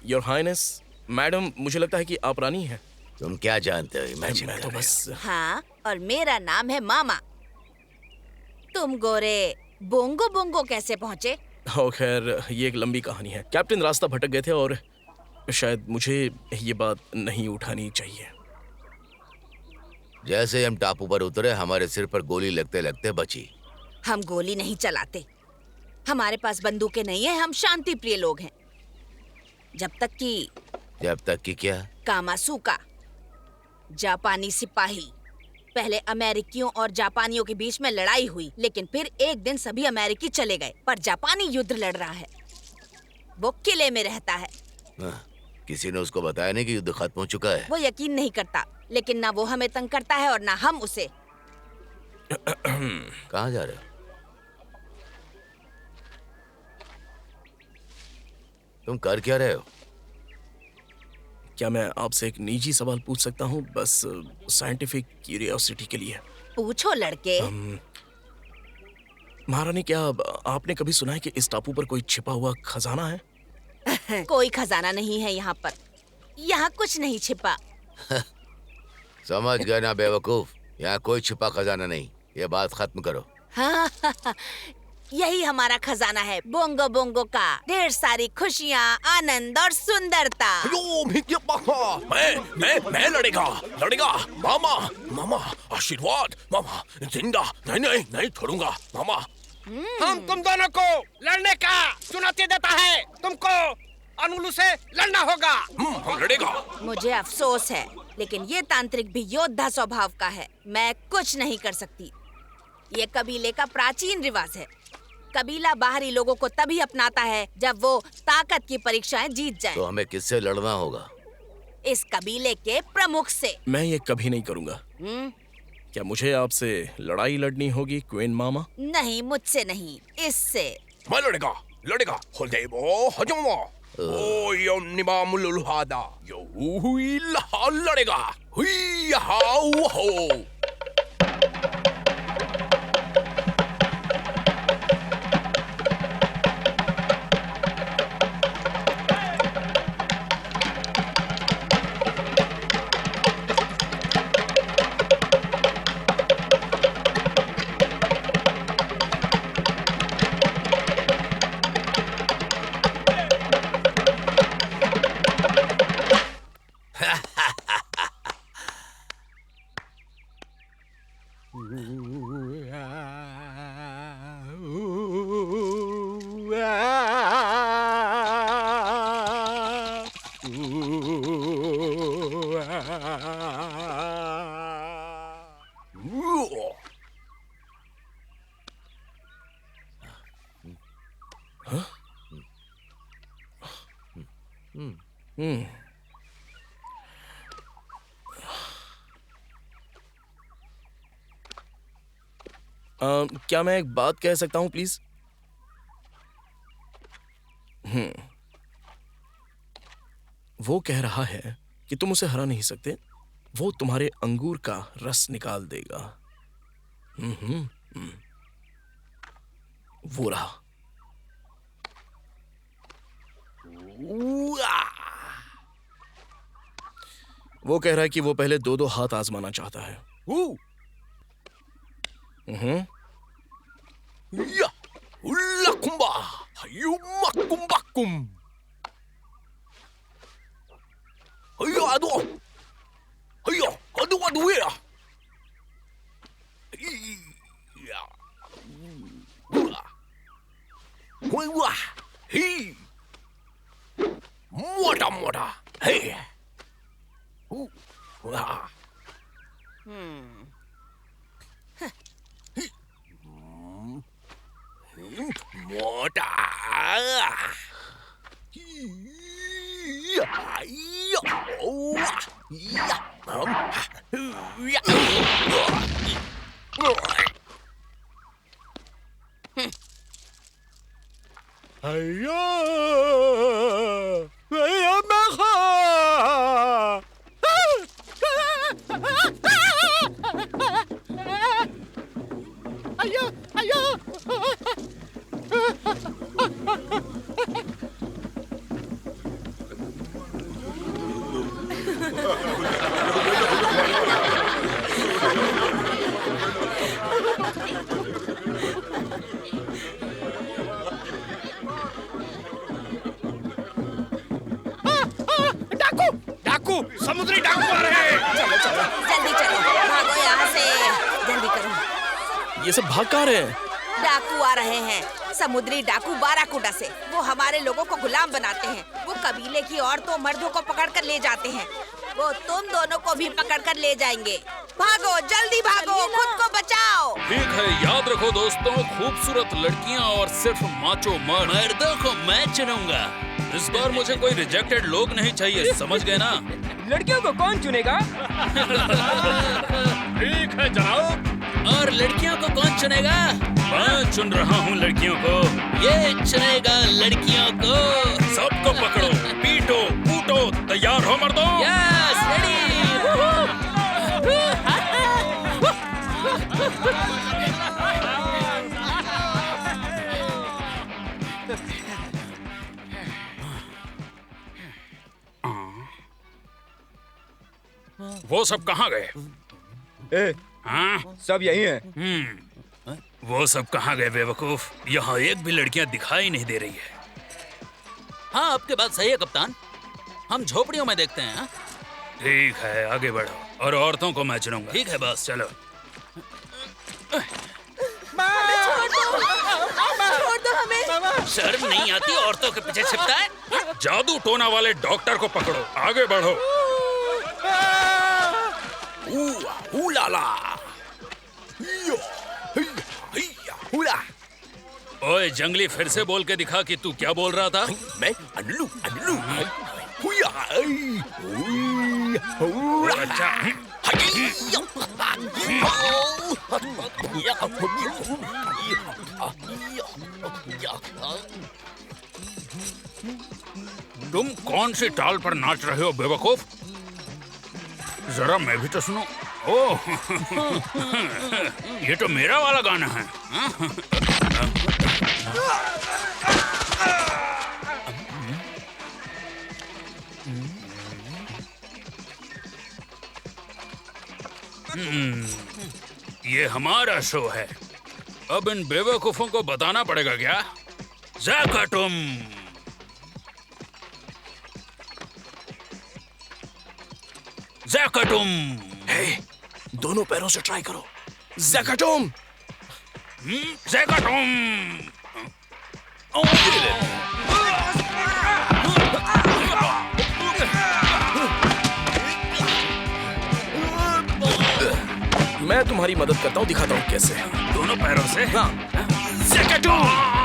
योर हाइनेस, मैडम, मुझे लगता है कि आप रानी हैं। तुम क्या जानते हो इमेजिन मैं तो कर बस हाँ, और मेरा नाम है मामा। तुम गोरे बोंगो बोंगो कैसे पहुँचे? ओ खैर, ये एक लंबी कहानी है। कैप्टन रास्ता भटक गए थे और शायद मुझे ये बात नहीं उठानी चाहिए। जैसे हम टापू पर उतरे हमारे सिर पर गोली लगते लगते बची। हम गोली नहीं चलाते। हमारे पास बंदूकें नहीं है। हम शांति प्रिय लोग हैं। जब तक कि क्या? कामासुका जापानी सिपाही। पहले अमेरिकियों और जापानियों के बीच में लड़ाई हुई, लेकिन फिर एक दिन सभी अमेरिकी चले गए, पर जापानी युद्ध लड़ रहा है। वो किले में रहता है। किसी ने उसको बताया नहीं कि युद्ध खत्म हो चुका है? वो यकीन नहीं करता, लेकिन ना वो हमें तंग करता है और ना हम उसे। कहाँ जा रहे हो? तुम कर क्या रहे हो? क्या मैं आपसे एक निजी सवाल पूछ सकता हूँ, बस साइंटिफिक क्यूरियोसिटी के लिए? पूछो लड़के। महारानी, क्या आपने कभी सुना है कि इस टापू पर कोई छिपा हुआ खजाना है? कोई खजाना नहीं है यहाँ पर। यहाँ कुछ नहीं छिपा। समझ गए ना बेवकूफ, यहाँ कोई छिपा खजाना नहीं। ये बात खत्म करो। हाँ, यही हमारा खजाना है, बोंगो बोंगो का। ढेर सारी खुशियाँ, आनंद और सुंदरता। मैं लड़ेगा लड़ेगा मामा मामा आशीर्वाद मामा जिंदा नहीं नहीं नहीं छोड़ूंगा मामा। हम तुम दोनों को लड़ने का चुनौती देता है। तुमको अनुलू से लड़ना होगा। हम लड़ेगा। मुझे अफसोस है, लेकिन ये तांत्रिक भी योद्धा स्वभाव का है। मैं कुछ नहीं कर सकती। ये कबीले का प्राचीन रिवाज है। कबीला बाहरी लोगों को तभी अपनाता है जब वो ताकत की परीक्षाएं जीत जाए। तो हमें किससे लड़ना होगा? इस कबीले के प्रमुख से। मैं ये कभी नहीं करूँगा। क्या मुझे आपसे लड़ाई लड़नी होगी क्वीन मामा? नहीं, मुझसे नहीं, इससे। मैं लड़ेगा लड़ेगा होदेबो हजमो ओ यो निमा मुलुलहादा यो हुई लहा लड़ेगा हुई हाउ हो। क्या मैं एक बात कह सकता हूं प्लीज? वो कह रहा है कि तुम उसे हरा नहीं सकते, वो तुम्हारे अंगूर का रस निकाल देगा। वो रहा। वो कह रहा है कि वो पहले 2-2 हाथ आजमाना चाहता है। या उल्ला कुंबा युमा कुंबा कुम अयो अदो या या वा ही मोटा मोटा हे वा मोटा समुद्री डाकू आ रहे हैं। चलो चलो जल्दी चलो, भागो यहाँ से, जल्दी करो। ये सब भाग कहाँ रहे हैं? डाकू आ रहे हैं, समुद्री डाकू बाराकुडा से। वो हमारे लोगों को गुलाम बनाते हैं। वो कबीले की औरतों मर्दों को पकड़ कर ले जाते हैं। वो तुम दोनों को भी पकड़ कर ले जाएंगे। भागो, जल्दी भागो, खुद को बचाओ। ठीक है, याद रखो दोस्तों, खूबसूरत लड़कियां और सिर्फ माचो मर्दों को मैं चुनूंगा। इस बार मुझे कोई रिजेक्टेड लोग नहीं चाहिए, समझ गए ना? लड़कियों को कौन चुनेगा? ठीक है जनाब। और लड़कियों को कौन चुनेगा? मैं चुन रहा हूँ लड़कियों को। ये चुनेगा लड़कियों को। सबको पकड़ो, पीटो, कूटो, तैयार हो मर्दों? Yes, ready. वो सब कहाँ गए? हाँ? सब यही है। वो सब कहाँ गए बेवकूफ? यहाँ एक भी लड़कियाँ दिखाई नहीं दे रही है। हाँ, आपके बात सही है कप्तान, हम झोपड़ियों में देखते हैं। ठीक है, आगे बढ़ो और औरतों को मैं चुनूंगा। ठीक है बस, चलो। छोड़ दो हमें। शर्म नहीं आती औरतों के पीछे छिपता है? जादू टोना वाले डॉक्टर को पकड़ो, आगे बढ़ो। उलाला ओए जंगली, फिर से बोल के दिखा कि तू क्या बोल रहा था। मैं अनलू अनलू हुया अच्छा, तुम कौन सी ताल पर नाच रहे हो बेवकूफ? जरा मैं भी तो सुनो। ओह, ये तो मेरा वाला गाना है। ये हमारा शो है। अब इन बेवकूफों को बताना पड़ेगा क्या? ज़ाकाटुम। ज़ाकाटुम। दोनों पैरों से ट्राई करो। ज़ाकाटुम। ज़ाकाटुम। मैं तुम्हारी मदद करता हूँ, दिखाता हूँ कैसे। दोनों पैरों से? हाँ। ज़ाकाटुम।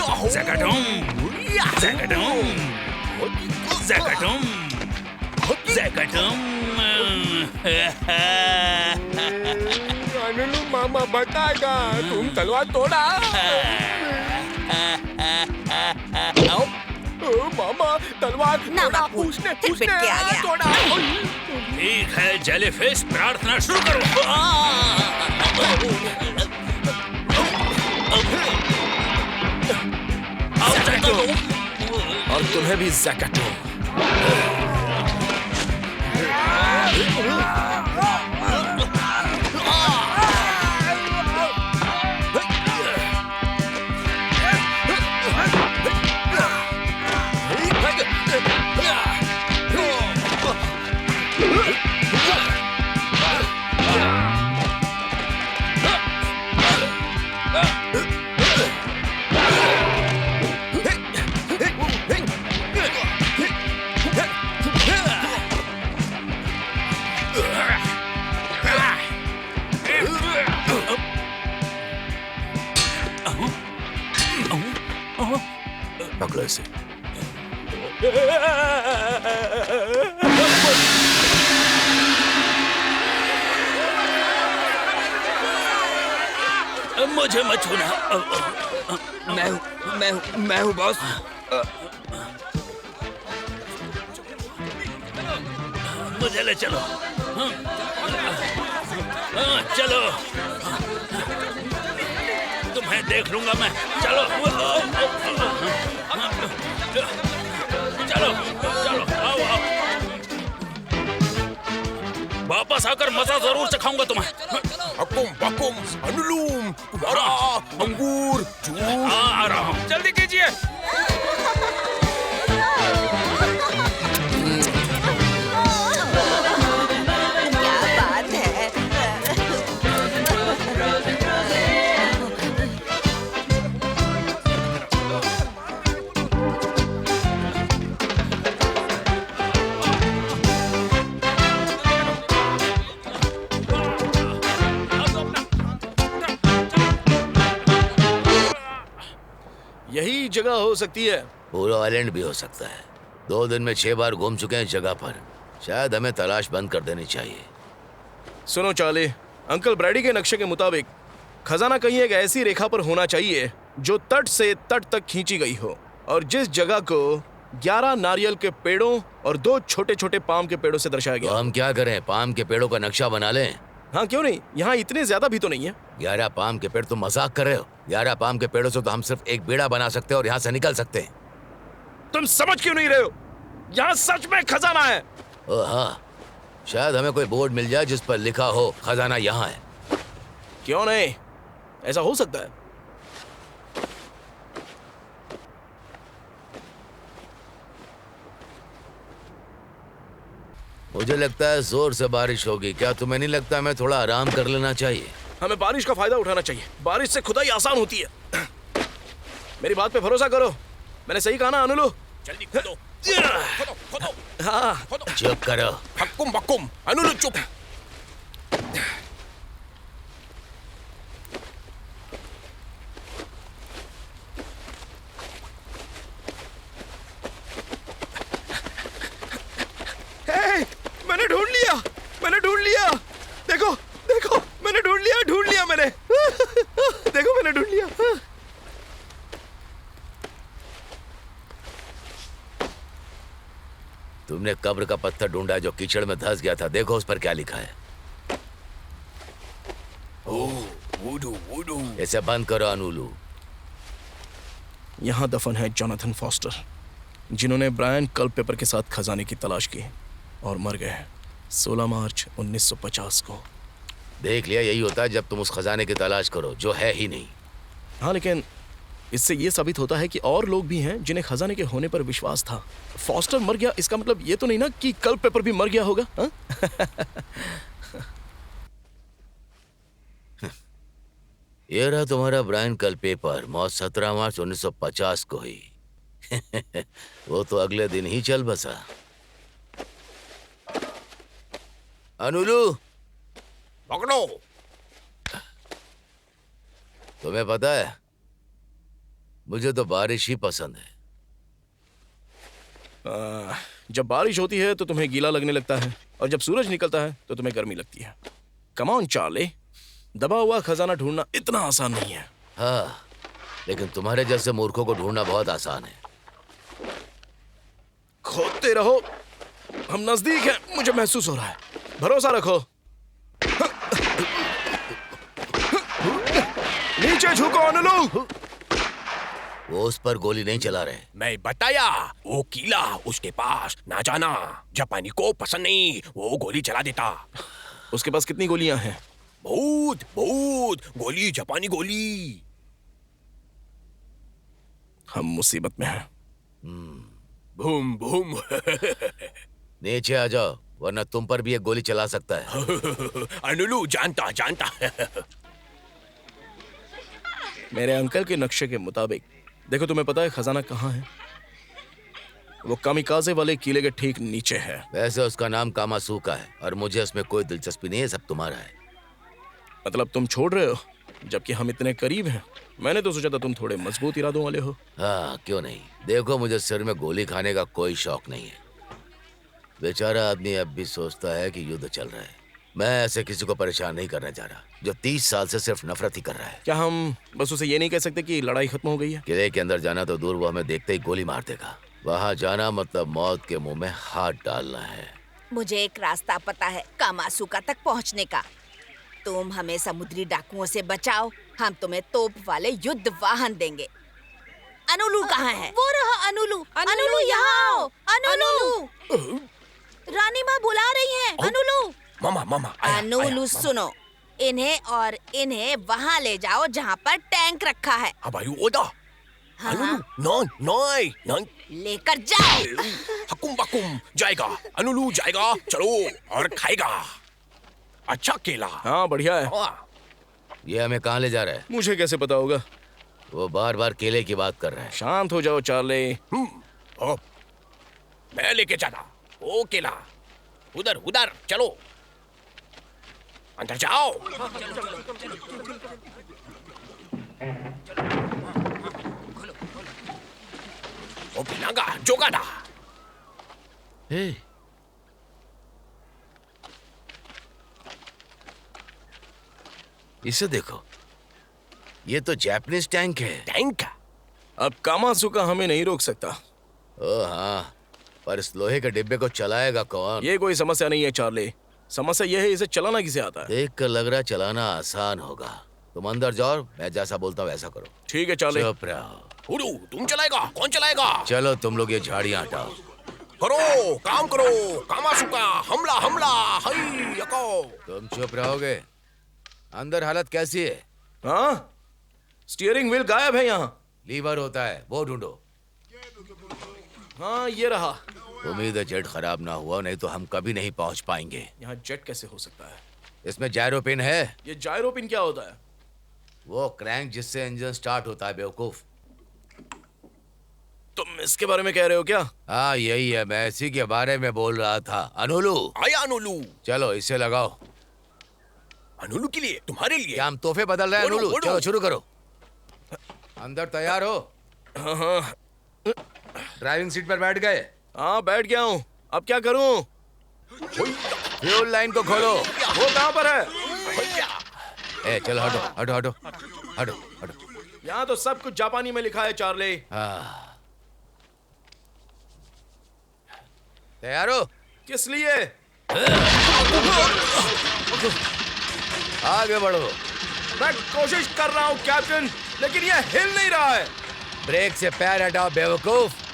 Zagatum. Zagatum. Zagatum. Zagatum. अनु मामा बताएगा तुम तलवार तोड़ा मामा तलवार ना तोड़ा मत पूछ, उसने फिर पिट के आ गया। तोड़ा ठीक है जेलीफिश, प्रार्थना शुरू करो। और तुम्हें भी ज़ैकाटो। पकड़ो इसे। मुझे मत छूना। मैं हूँ बॉस। मुझे ले चलो। चलो, तुम्हें देख लूंगा मैं। चलो चलो चलो, आओ आओ। वापस आकर मजा जरूर चखाऊंगा तुम्हें। बकुम बकुम अनुलूम तुम्हारा अंगूर जूस आ रहा हूँ, जल्दी कीजिए। क्या बात है। यही जगह हो सकती है। पूरा आइलैंड भी हो सकता है। 2 दिन में 6 बार घूम चुके हैं इस जगह पर। शायद हमें तलाश बंद कर देनी चाहिए। सुनो चार्ली, अंकल ब्रैडी के नक्शे के मुताबिक खजाना कहीं एक ऐसी रेखा पर होना चाहिए जो तट से तट तक खींची गई हो, और जिस जगह को 11 नारियल के पेड़ों और 2 छोटे छोटे पाम के पेड़ों से दर्शाया तो गया। हम क्या करें, पाम के पेड़ों का नक्शा बना लें? हाँ क्यों नहीं, यहाँ इतने ज्यादा भी तो नहीं है। 11 पाम के पेड़, तुम मजाक कर रहे हो? 11 पाम के पेड़ों से तो हम सिर्फ एक बेड़ा बना सकते हैं और यहाँ से निकल सकते हैं। तुम समझ क्यों नहीं रहे हो? यहाँ सच में खजाना है। ओ हाँ, शायद हमें कोई बोर्ड मिल जाए जिस पर लिखा हो खजाना यहाँ है। क्यों नहीं, ऐसा हो सकता है। मुझे लगता है जोर से बारिश होगी। क्या तुम्हें नहीं लगता हमें थोड़ा आराम कर लेना चाहिए? हमें बारिश का फायदा उठाना चाहिए। बारिश से खुदाई आसान होती है। मेरी बात पे भरोसा करो, मैंने सही कहा ना अनुलू? जल्दी खोदो खोदो खोदो हाँ। चुप करो। बकुम बकुम अनुलू चुप। मैंने ढूंढ लिया, मैंने ढूंढ लिया। देखो देखो, मैंने ढूंढ लिया मैंने। देखो मैंने ढूंढ लिया। तुमने कब्र का पत्थर ढूंढा जो कीचड़ में धंस गया था। देखो उस पर क्या लिखा है। वुडू वुडू। इसे बंद करो अनुलू। यहाँ दफन है जोनाथन फॉस्टर, जिन्होंने ब्रायन कल्पेपर के साथ खजाने की तलाश की और मर गए 16 मार्च 1950 को। देख लिया, यही होता है जब तुम उस खजाने की तलाश करो जो है ही नहीं। हाँ, लेकिन इससे ये साबित होता है कि और लोग भी हैं जिन्हें खजाने के होने पर विश्वास था। फॉस्टर मर गया, इसका मतलब ये तो नहीं ना कि कल्पेपर भी मर गया होगा। हाँ? ये रहा तुम्हारा ब्रायन कल्पेपर। मौत 17 मार्च 1950 को हुई। वो तो अगले दिन ही चल बसा। अनुलू, पकड़ो। तुम्हें पता है मुझे तो बारिश ही पसंद है। जब बारिश होती है तो तुम्हें गीला लगने लगता है, और जब सूरज निकलता है तो तुम्हें गर्मी लगती है। कम ऑन चार्ली, दबा हुआ खजाना ढूंढना इतना आसान नहीं है। हाँ, लेकिन तुम्हारे जैसे मूर्खों को ढूंढना बहुत आसान है। खोदते रहो, हम नजदीक हैं, मुझे महसूस हो रहा है। भरोसा रखो। नीचे झुको अनुलू। वो उस पर गोली नहीं चला रहे। मैं बताया, वो किला उसके पास ना जाना। जापानी को पसंद नहीं, वो गोली चला देता। उसके पास कितनी गोलियां हैं? बहुत बहुत गोली, जापानी गोली। हम मुसीबत में हैं। Boom boom. नीचे आ जाओ, वरना तुम पर भी एक गोली चला सकता है। अनुलू जानता जानता। मेरे अंकल के नक्शे के मुताबिक, देखो तुम्हें पता है खजाना कहाँ है? वो कामिकाजे वाले किले के ठीक नीचे है। वैसे उसका नाम कामासूका है और मुझे उसमें कोई दिलचस्पी नहीं है, सब तुम्हारा है। मतलब तुम छोड़ रहे हो, जबकि हम इतने करीब हैं। मैंने तो सोचा था तुम थोड़े मजबूत इरादों वाले हो। हाँ, क्यों नहीं। देखो, मुझे सिर में गोली खाने का कोई शौक नहीं है। बेचारा आदमी अब भी सोचता है कि युद्ध चल रहा है। मैं ऐसे किसी को परेशान नहीं करने जा रहा जो 30 साल से सिर्फ नफरत ही कर रहा है। क्या हम बस उसे ये नहीं कह सकते कि लड़ाई खत्म हो गई है? किले के अंदर जाना तो दूर, वो हमें देखते ही गोली मार देगा। वहाँ जाना मतलब मौत के मुंह में हाथ डालना है। मुझे एक रास्ता पता है कामासूका तक पहुंचने का। तुम हमें समुद्री डाकुओं से बचाओ, हम तुम्हें तोप वाले युद्ध वाहन देंगे। अनुलू कहाँ है? वो रहा अनुलू। अनुलू यहाँ आओ। अनुलू, रानी माँ बुला रही हैं। अनुलू, मामा मामा आया, अनुलू आया, सुनो, इन्हें और इन्हें वहाँ ले जाओ जहाँ पर टैंक रखा है। अब आयु ओदा। हाँ, अनुलू नॉन नॉय नॉन लेकर जाओ। हकुम बकुम जाएगा। अनुलू जाएगा, चलो, और खाएगा अच्छा केला। हाँ, बढ़िया है। ये हमें कहाँ ले जा रहा है? मुझे कैसे पता होगा? वो बार बार केले की बात कर रहा है। शांत हो जाओ चार्ली। मैं लेके जाता वो केला। उधर उधर चलो, अंदर जाओ। वो पिनागा जोगादा। इसे देखो, ये तो जापानीज टैंक है। टैंक? अब कामासूका हमें नहीं रोक सकता। ओ हाँ, पर इस लोहे के डिब्बे को चलाएगा कौन? ये कोई समस्या नहीं है चार्ली। समस्या ये है इसे चलाना किसे आता है। देख कर लग रहा चलाना आसान होगा। तुम अंदर जाओ, मैं जैसा बोलता हूँ वैसा करो। ठीक है चार्ली। चुप रहो। उड़ू, तुम चलाएगा? कौन चलाएगा? चलो तुम लोग ये झाड़ियाँ हटाओ। करो, काम करो। कामासूका हमला हमला। हई यको। तुम चुप रहोगे? अंदर हालत कैसी है? हाँ, स्टीयरिंग व्हील गायब है यहाँ। लीवर होता है, वो ढूंढो। हाँ, ये रहा। उम्मीद है जेट खराब ना हुआ, नहीं तो हम कभी नहीं पहुंच पाएंगे। यहाँ जेट कैसे हो सकता है? इसमें जायरो पिन है। ये जायरो पिन क्या होता है? वो क्रैंक जिससे इंजन स्टार्ट होता है, बेवकूफ। तुम इसके बारे में कह रहे हो क्या? हाँ, यही है, मैं इसी के बारे में बोल रहा था। अनुलू आया अनुलू। चलो इसे लगाओ। अनुलू के लिए? तुम्हारे लिए? क्या हम तोहफे बदल रहे हैं? ओडो, अनुलू ओडो। चलो शुरू करो। अंदर तैयार हो? हाँ, ड्राइविंग सीट पर बैठ गए? हाँ, बैठ गया हूँ। अब क्या करूँ? फ्यूल लाइन को खोलो। वो कहाँ पर है? ए, चलो हटो हटो हटो हटो हटो। यहाँ तो सब कुछ जापानी में लिखा है चार्ली। हाँ, तैयार हो? किस लिए? आगे बढ़ो। मैं कोशिश कर रहा हूँ कैप्टन, लेकिन ये हिल नहीं रहा है। ब्रेक से पैर हटाओ बेवकूफ।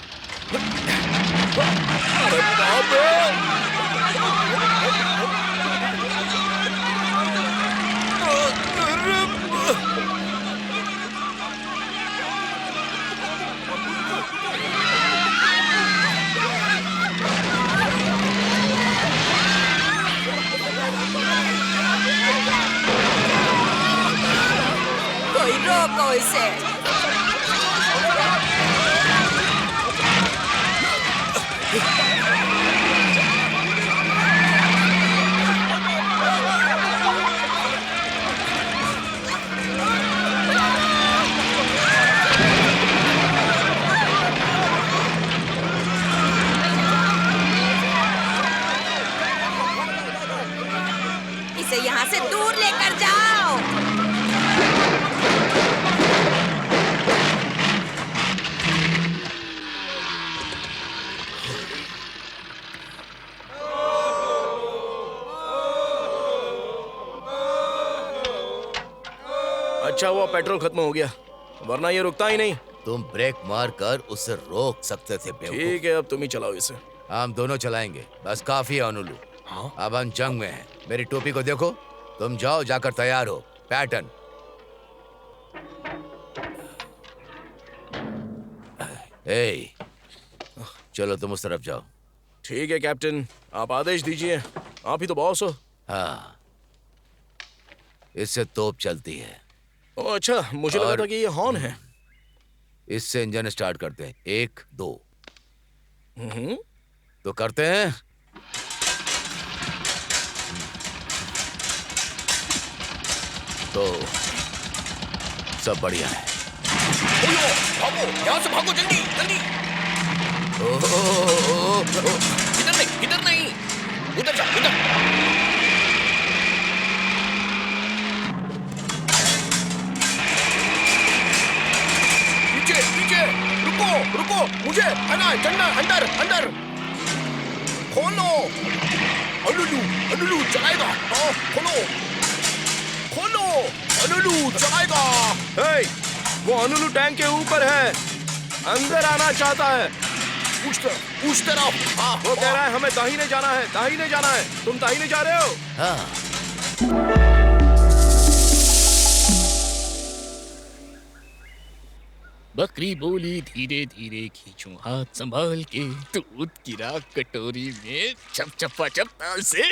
कोई रोको इसे। अच्छा हुआ पेट्रोल खत्म हो गया, वरना ये रुकता ही नहीं। तुम ब्रेक मार कर उसे रोक सकते थे बेवकूफ। ठीक है, अब तुम ही चलाओ इसे। हम दोनों चलाएंगे, बस काफी है अनुलू। अब हम जंग में हैं। मेरी टोपी को देखो। तुम जाओ, जाकर तैयार हो। पैटर्न। ए, चलो तुम उस तरफ जाओ। ठीक है कैप्टन, आप आदेश दीजिए, आप ही तो बॉस हो। हाँ, इससे तोप चलती है। ओ अच्छा, मुझे लगा था कि ये हॉर्न है। इससे इंजन स्टार्ट करते हैं। 1 2 तो करते हैं। तो सब बढ़िया है। भागो, यहाँ से भागो, जल्दी जल्दी। इधर नहीं, उधर जा, उधर। पीछे पीछे, रुको, मुझे अंदर अंदर खोलो। अनुलू चलाएगा। हाँ, खोलो, अनुलू चलाएगा। हे, वो अनुलू टैंक के ऊपर है, अंदर आना चाहता है। उस तरफ। हाँ, वो कह रहा है हमें दाहिने जाना है। तुम दाहिने जा रहे हो? हाँ। बकरी बोली धीरे धीरे खींचूं हाथ संभाल के, दूध गिरा कटोरी में चप चप्पा चप ताल से।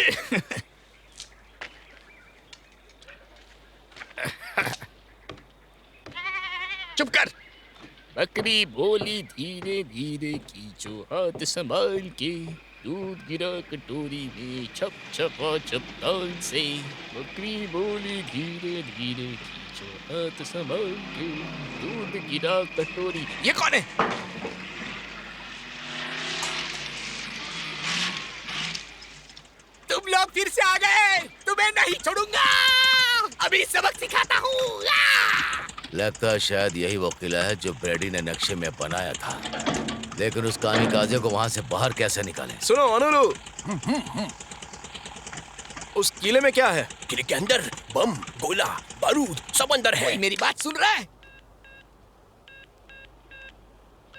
चुप कर। बकरी बोली धीरे धीरे खींचो हाथ संभाल के, दूध गिरा कटोरी में छप छपा छप ताल से। बकरी बोली धीरे धीरे खींचो हाथ संभाल के, दूध गिरा कटोरी। ये कौन है? तुम लोग फिर से आ गए, तुम्हें नहीं छोड़ूंगा, अभी सबक सिखाता हूँ। लगता है शायद यही वो किला है जो ब्रैडी ने नक्शे में बनाया था, लेकिन उस कामिकाजे को वहां से बाहर कैसे निकालें? सुनो अनुलू, उस किले में क्या है? किले के अंदर बम, गोला, बारूद सब अंदर है। कोई मेरी बात सुन रहा है?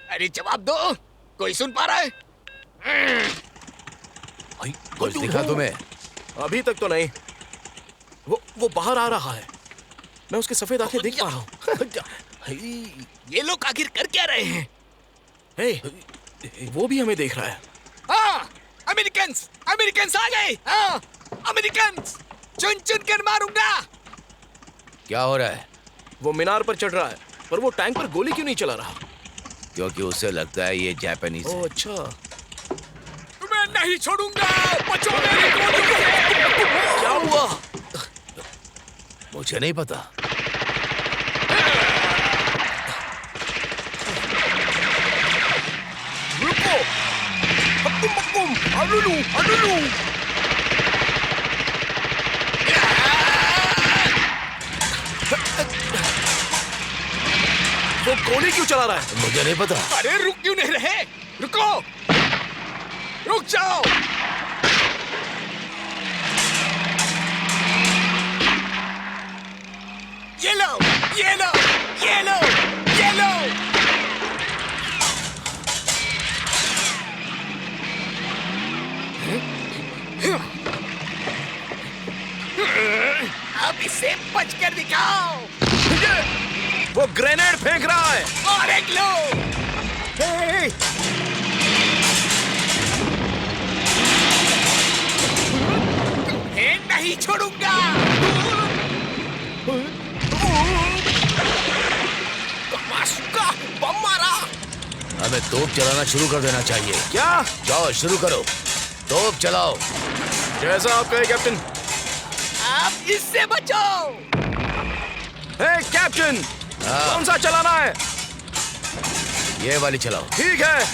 अरे जवाब दो, कोई सुन पा रहा है? कुछ दिखा तुम्हें? अभी तक तो नहीं। वो बाहर आ रहा है, मैं उसके सफेद आंखें देख पा रहा हूँ। ये लोग आखिर कर क्या रहे हैं? हे, वो भी हमें देख रहा है। हाँ, अमेरिकन्स आ गए। हाँ, अमेरिकन्स, चुन चुन कर मारूंगा। क्या हो रहा है? वो मीनार पर चढ़ रहा है, पर वो टैंक पर गोली क्यों नहीं चला रहा? क्योंकि उसे लगता है ये जापानीज है। ओह अच्छा। तुम्हें नहीं छोड़ूंगा, बचो मेरी गोली से। क्या हुआ? मुझे नहीं पता। रुको, बक्कुम, अनुलू। वो गोली क्यों चला रहा है? मुझे नहीं पता। अरे रुक क्यों नहीं रहे? रुक जाओ। ये लो। अब इसे बच कर दिखाओ। वो ग्रेनेड फेंक रहा है। और एक लो। तुम्हें नहीं छोड़ूंगा। बम मारा। हमें तोप चलाना शुरू कर देना चाहिए। क्या? जाओ शुरू करो, तोप चलाओ। जैसा आप कहे कैप्टन। आप इससे बचो। हे कैप्टन, कौन सा चलाना है? ये वाली चलाओ। ठीक है।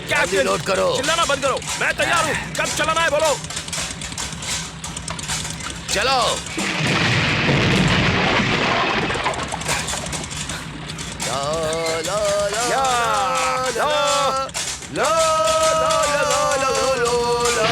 कैप्टन, लोड करो। चिल्लाना बंद करो, मैं तैयार हूँ। कब चलाना है बोलो। चलो। ला ला ला ला, ला, ला, ला, ला, ला, ला, ला।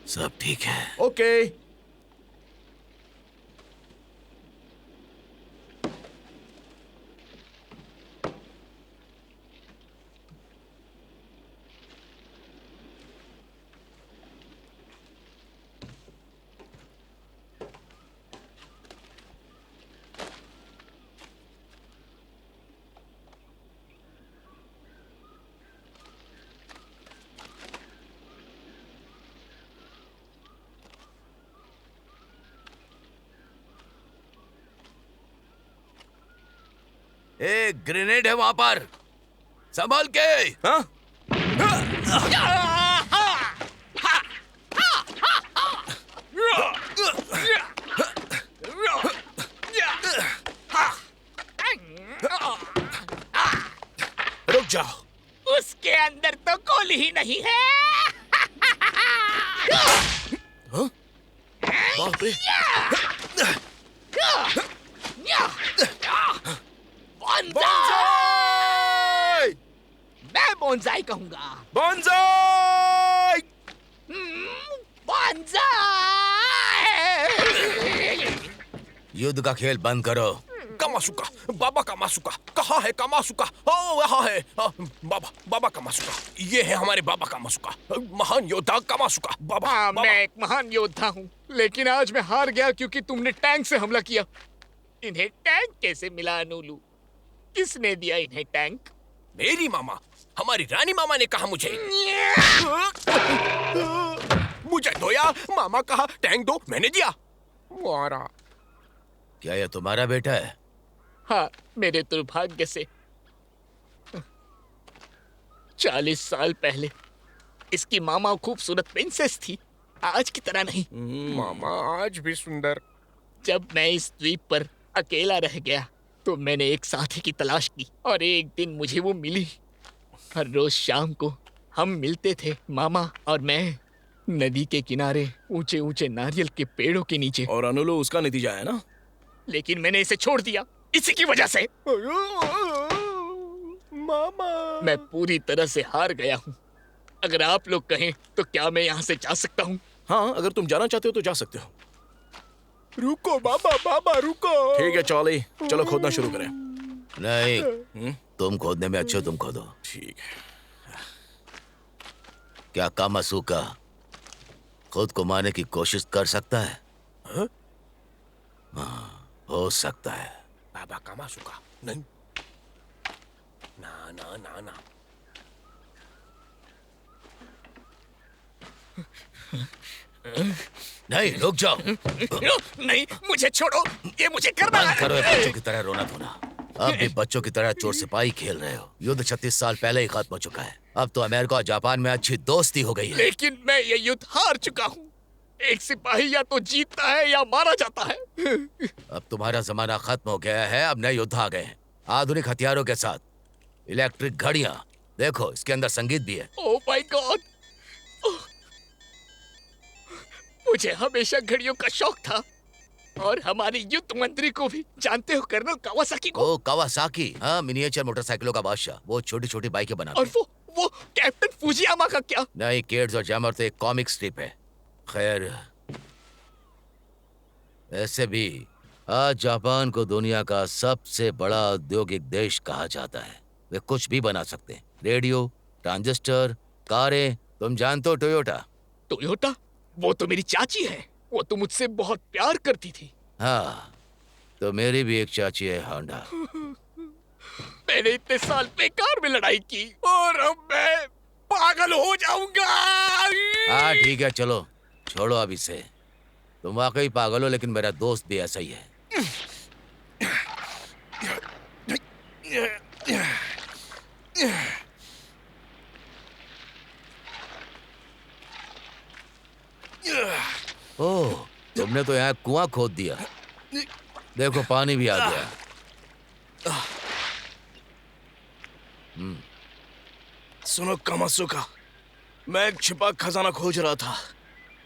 सब ठीक है। ओके। एक ग्रेनेड है वहां पर, संभाल के। हाँ? रुक जाओ। उसके अंदर तो गोली ही नहीं है। बाप रे। बॉन्जाई! मैं बॉन्जाई कहूंगा। बॉन्जाई! बॉन्जाई! युद्ध का खेल बंद करो। कामासुका, बाबा कामासुका, कहाँ है कामासुका? ओ यहाँ है। बाबा कामासुका, ये है हमारे बाबा कामासुका, महान योद्धा कामासुका। बाबा, हाँ, बाबा। मैं एक महान योद्धा हूँ, लेकिन आज मैं हार गया क्योंकि तुमने टैंक से हमला किया। इन्हें टैंक कैसे मिला अनूलू? किसने दिया इन्हें टैंक? मेरी मामा, हमारी रानी मामा ने कहा मुझे। मुझे दोया, मामा कहा टैंक दो, मैंने दिया। वारा। क्या यह तुम्हारा बेटा है? हाँ, मेरे दुर्भाग्य से 40 साल पहले इसकी मामा खूबसूरत प्रिंसेस थी, आज की तरह नहीं। मामा आज भी सुंदर। जब मैं इस द्वीप पर अकेला रह गया तो मैंने एक साथी की तलाश की और एक दिन मुझे वो मिली। हर रोज शाम को हम मिलते थे, मामा और मैं, नदी के किनारे ऊंचे ऊंचे नारियल के पेड़ों के नीचे। और अनुलो उसका नतीजा है ना? लेकिन मैंने इसे छोड़ दिया इसी की वजह से। मामा, मैं पूरी तरह से हार गया हूँ। अगर आप लोग कहें तो क्या मैं यहाँ से जा सकता हूँ? हाँ, अगर तुम जाना चाहते हो तो जा सकते हो। रुको बाबा, बाबा रुको। ठीक है चार्ली, चलो खोदना शुरू करें। नहीं, तुम खोदने में अच्छे, तुम खोदो। ठीक है। क्या कामासुका खुद को मारने की कोशिश कर सकता है? हाँ, हो सकता है। बाबा कामासुका, नहीं। ना ना ना ना। नहीं, रुक जाओ। नहीं, मुझे छोड़ो, ये मुझे करना बंद करो ये है। बच्चों की तरह रोना धोना। अब भी बच्चों की तरह चोर सिपाही खेल रहे हो। युद्ध 36 साल पहले ही खत्म हो चुका है। अब तो अमेरिका और जापान में अच्छी दोस्ती हो गई है। लेकिन मैं ये युद्ध हार चुका हूँ। एक सिपाही या तो जीतता है या मारा जाता है। अब तुम्हारा जमाना खत्म हो गया है। अब नए युद्ध आ गए हैं, आधुनिक हथियारों के साथ। इलेक्ट्रिक घड़ियां, देखो इसके अंदर संगीत भी है। ओह माय गॉड, मुझे हमेशा घड़ियों का शौक था। और हमारे युद्ध मंत्री को भी, जानते हो कर्नल कावासाकी को? ओ कावासाकी, हाँ, मिनिएचर मोटरसाइकिलों का बादशाह। वो छोटी छोटी बाइकें बनाते और वो कैप्टन फुजियामा का क्या? नहीं, केड्स और जैमर तो एक कॉमिक स्ट्रिप है। खैर, ऐसे भी आज जापान को दुनिया का सबसे बड़ा औद्योगिक देश कहा जाता है। वे कुछ भी बना सकते हैं, रेडियो, ट्रांजिस्टर, कारें। तुम जानते हो टोयोटा? टोयोटा? वो तो मेरी चाची है। वो तो मुझसे बहुत प्यार करती थी। हाँ, तो मेरी भी एक चाची है, होंडा। मैंने इतने साल बेकार में लड़ाई की और अब मैं पागल हो जाऊंगा। हाँ ठीक है, चलो छोड़ो अब इसे। तुम वाकई पागल हो, लेकिन मेरा दोस्त भी ऐसा ही है। Yeah. ओह, तुमने तो यहाँ कुआं खोद दिया। देखो पानी भी आ गया। सुनो कामासुका, मैं एक छिपा खजाना खोज रहा था।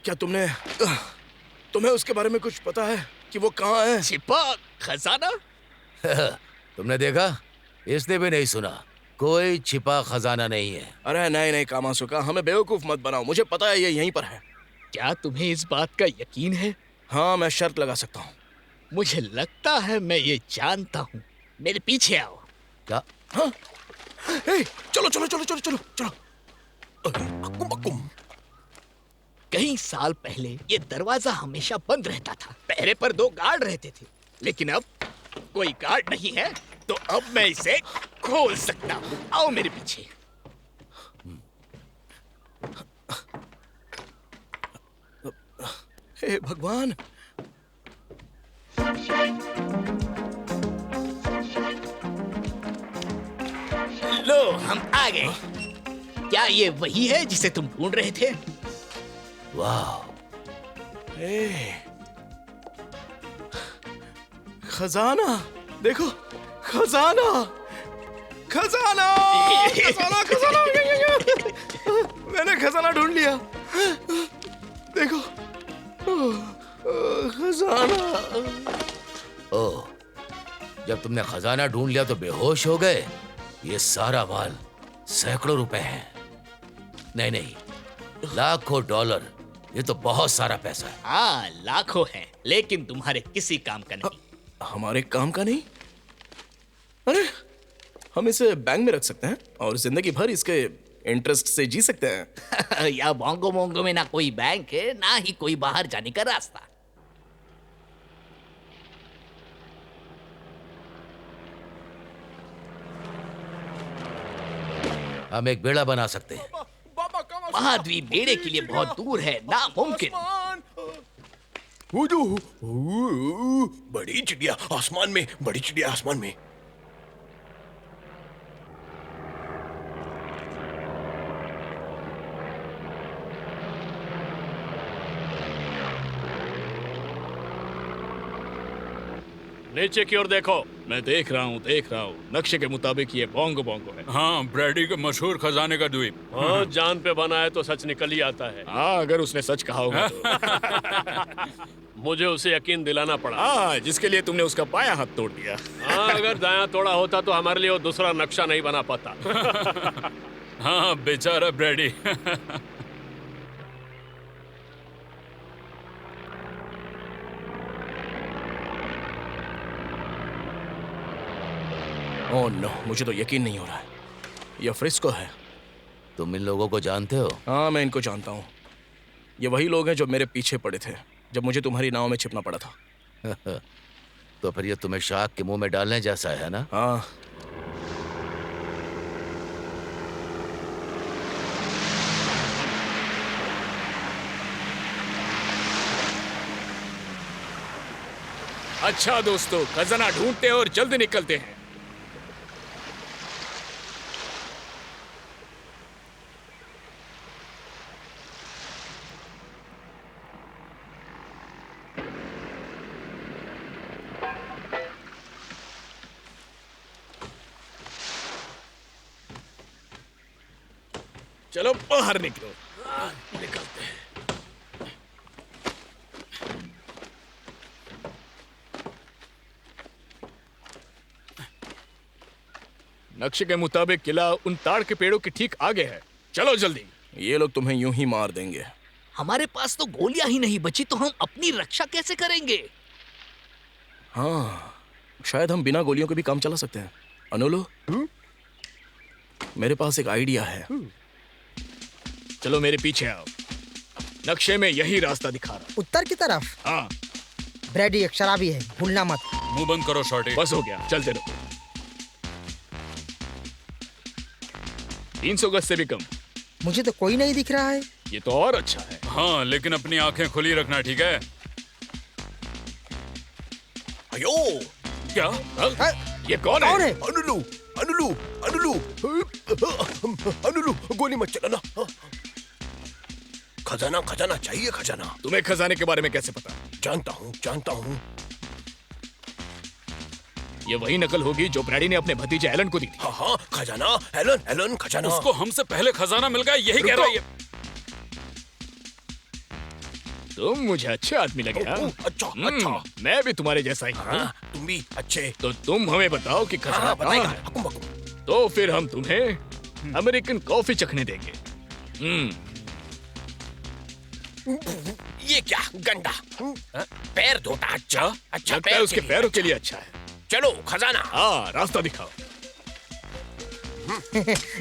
क्या तुम्हें उसके बारे में कुछ पता है कि वो कहाँ है? छिपा खजाना? तुमने देखा? इसने भी नहीं सुना। कोई छिपा खजाना नहीं है। अरे नहीं कामासुका, हमें बेवकूफ मत बनाओ। मुझे पता है ये यहीं पर है। क्या तुम्हें इस बात का यकीन है? हाँ, मैं शर्त लगा सकता हूँ। मुझे लगता है मैं ये जानता हूँ। मेरे पीछे आओ। क्या? हाँ? ए, चलो चलो चलो चलो चलो चलो। अकुम अकुम। कई साल पहले ये दरवाजा हमेशा बंद रहता था। पहरे पर 2 गार्ड रहते थे, लेकिन अब कोई गार्ड नहीं है, तो अब मैं इसे खोल सकता हूँ। आओ मेरे पीछे। हे भगवान! लो, हम आ गए। क्या ये वही है जिसे तुम ढूंढ रहे थे? वाह! खजाना देखो, खजाना खजाना खजाना खजाना। मैंने खजाना ढूंढ लिया। देखो, खजाना। ओह, जब तुमने खजाना ढूंढ लिया तो बेहोश हो गए? ये सारा माल सैकड़ों रुपए है। नहीं, लाखों डॉलर। ये तो बहुत सारा पैसा है। हाँ, लाखों हैं, लेकिन तुम्हारे किसी काम का नहीं। हमारे काम का नहीं? अरे, हम इसे बैंक में रख सकते हैं और जिंदगी भर इसके इंटरेस्ट से जी सकते हैं। या बोंगो मोंगो में ना कोई बैंक है, ना ही कोई बाहर जाने का रास्ता। हम एक बेड़ा बना सकते हैं। महाद्वीप बेड़े के लिए बहुत दूर है, नामुमकिन। बड़ी चिड़िया आसमान में, बड़ी चिड़िया आसमान में। नीचे की ओर देखो। मैं देख रहा हूँ। नक्शे के मुताबिक ये बोंगो बोंगो है। हाँ, ब्रैडी के मशहूर खजाने का द्वीप। हाँ, जान पे बना है तो सच निकल ही आता है। हाँ, अगर उसने सच कहा होगा तो। मुझे उसे यकीन दिलाना पड़ा। हाँ, जिसके लिए तुमने उसका बायां हाथ तोड़ दिया। हाँ, अगर दायां तोड़ा होता तो हमारे लिए वो दूसरा नक्शा नहीं बना पाता। हाँ, बेचारा ब्रैडी। ओह नो, मुझे तो यकीन नहीं हो रहा है। यह फ्रिस्को है। तुम इन लोगों को जानते हो? हाँ, मैं इनको जानता हूँ। ये वही लोग हैं जो मेरे पीछे पड़े थे जब मुझे तुम्हारी नाव में छिपना पड़ा था। तो फिर ये तुम्हें शार्क के मुंह में डालने जैसा है ना? हाँ। अच्छा दोस्तों, खजाना ढूंढते और जल्दी निकलते हैं। चलो बाहर निकलो। निकलते हैं। नक्शे के मुताबिक किला उन ताड़ के पेड़ों के ठीक आगे है। चलो जल्दी। ये लोग तुम्हें यूं ही मार देंगे। हमारे पास तो गोलियां ही नहीं बची, तो हम अपनी रक्षा कैसे करेंगे? हाँ, शायद हम बिना गोलियों के भी काम चला सकते हैं। अनुलो, मेरे पास एक आइडिया है। चलो मेरे पीछे आओ। नक्शे में यही रास्ता दिखा रहा। उत्तर की तरफ। हाँ, ब्रैडी एक शराबी है, भूलना मत। मुंह बंद करो शॉर्टी। बस हो गया, चलते रहो। 300 गज से भी कम। मुझे तो कोई नहीं दिख रहा है। ये तो और अच्छा है। हाँ, लेकिन अपनी आंखें खुली रखना, ठीक है? अयो, क्या? ये कौन है? अनुलू, अनुलू, अनुलू, अनुलू, गोली मत चलाना। खजाना खजाना चाहिए, खजाना। तुम्हें खजाने के बारे में कैसे पता? जानता हूँ। ये वही नकल होगी जो ब्रैडी ने अपने भतीजे एलन को दी थी। हाँ, खजाना। एलन खजाना। उसको हमसे पहले खजाना मिल गया, यही कह रहा है। तुम मुझे अच्छे आदमी लगे। अच्छा। मैं भी तुम्हारे जैसा ही हूँ। तुम भी अच्छे। तो तुम हमें बताओ कि खजाना कहाँ है? हुकुम। तो फिर हम तुम्हें अमेरिकन कॉफी चखने देंगे। ये क्या गंदा पैर धोता। अच्छा लगता है उसके पैरों के लिए अच्छा है। चलो खजाना। हाँ, रास्ता दिखाओ।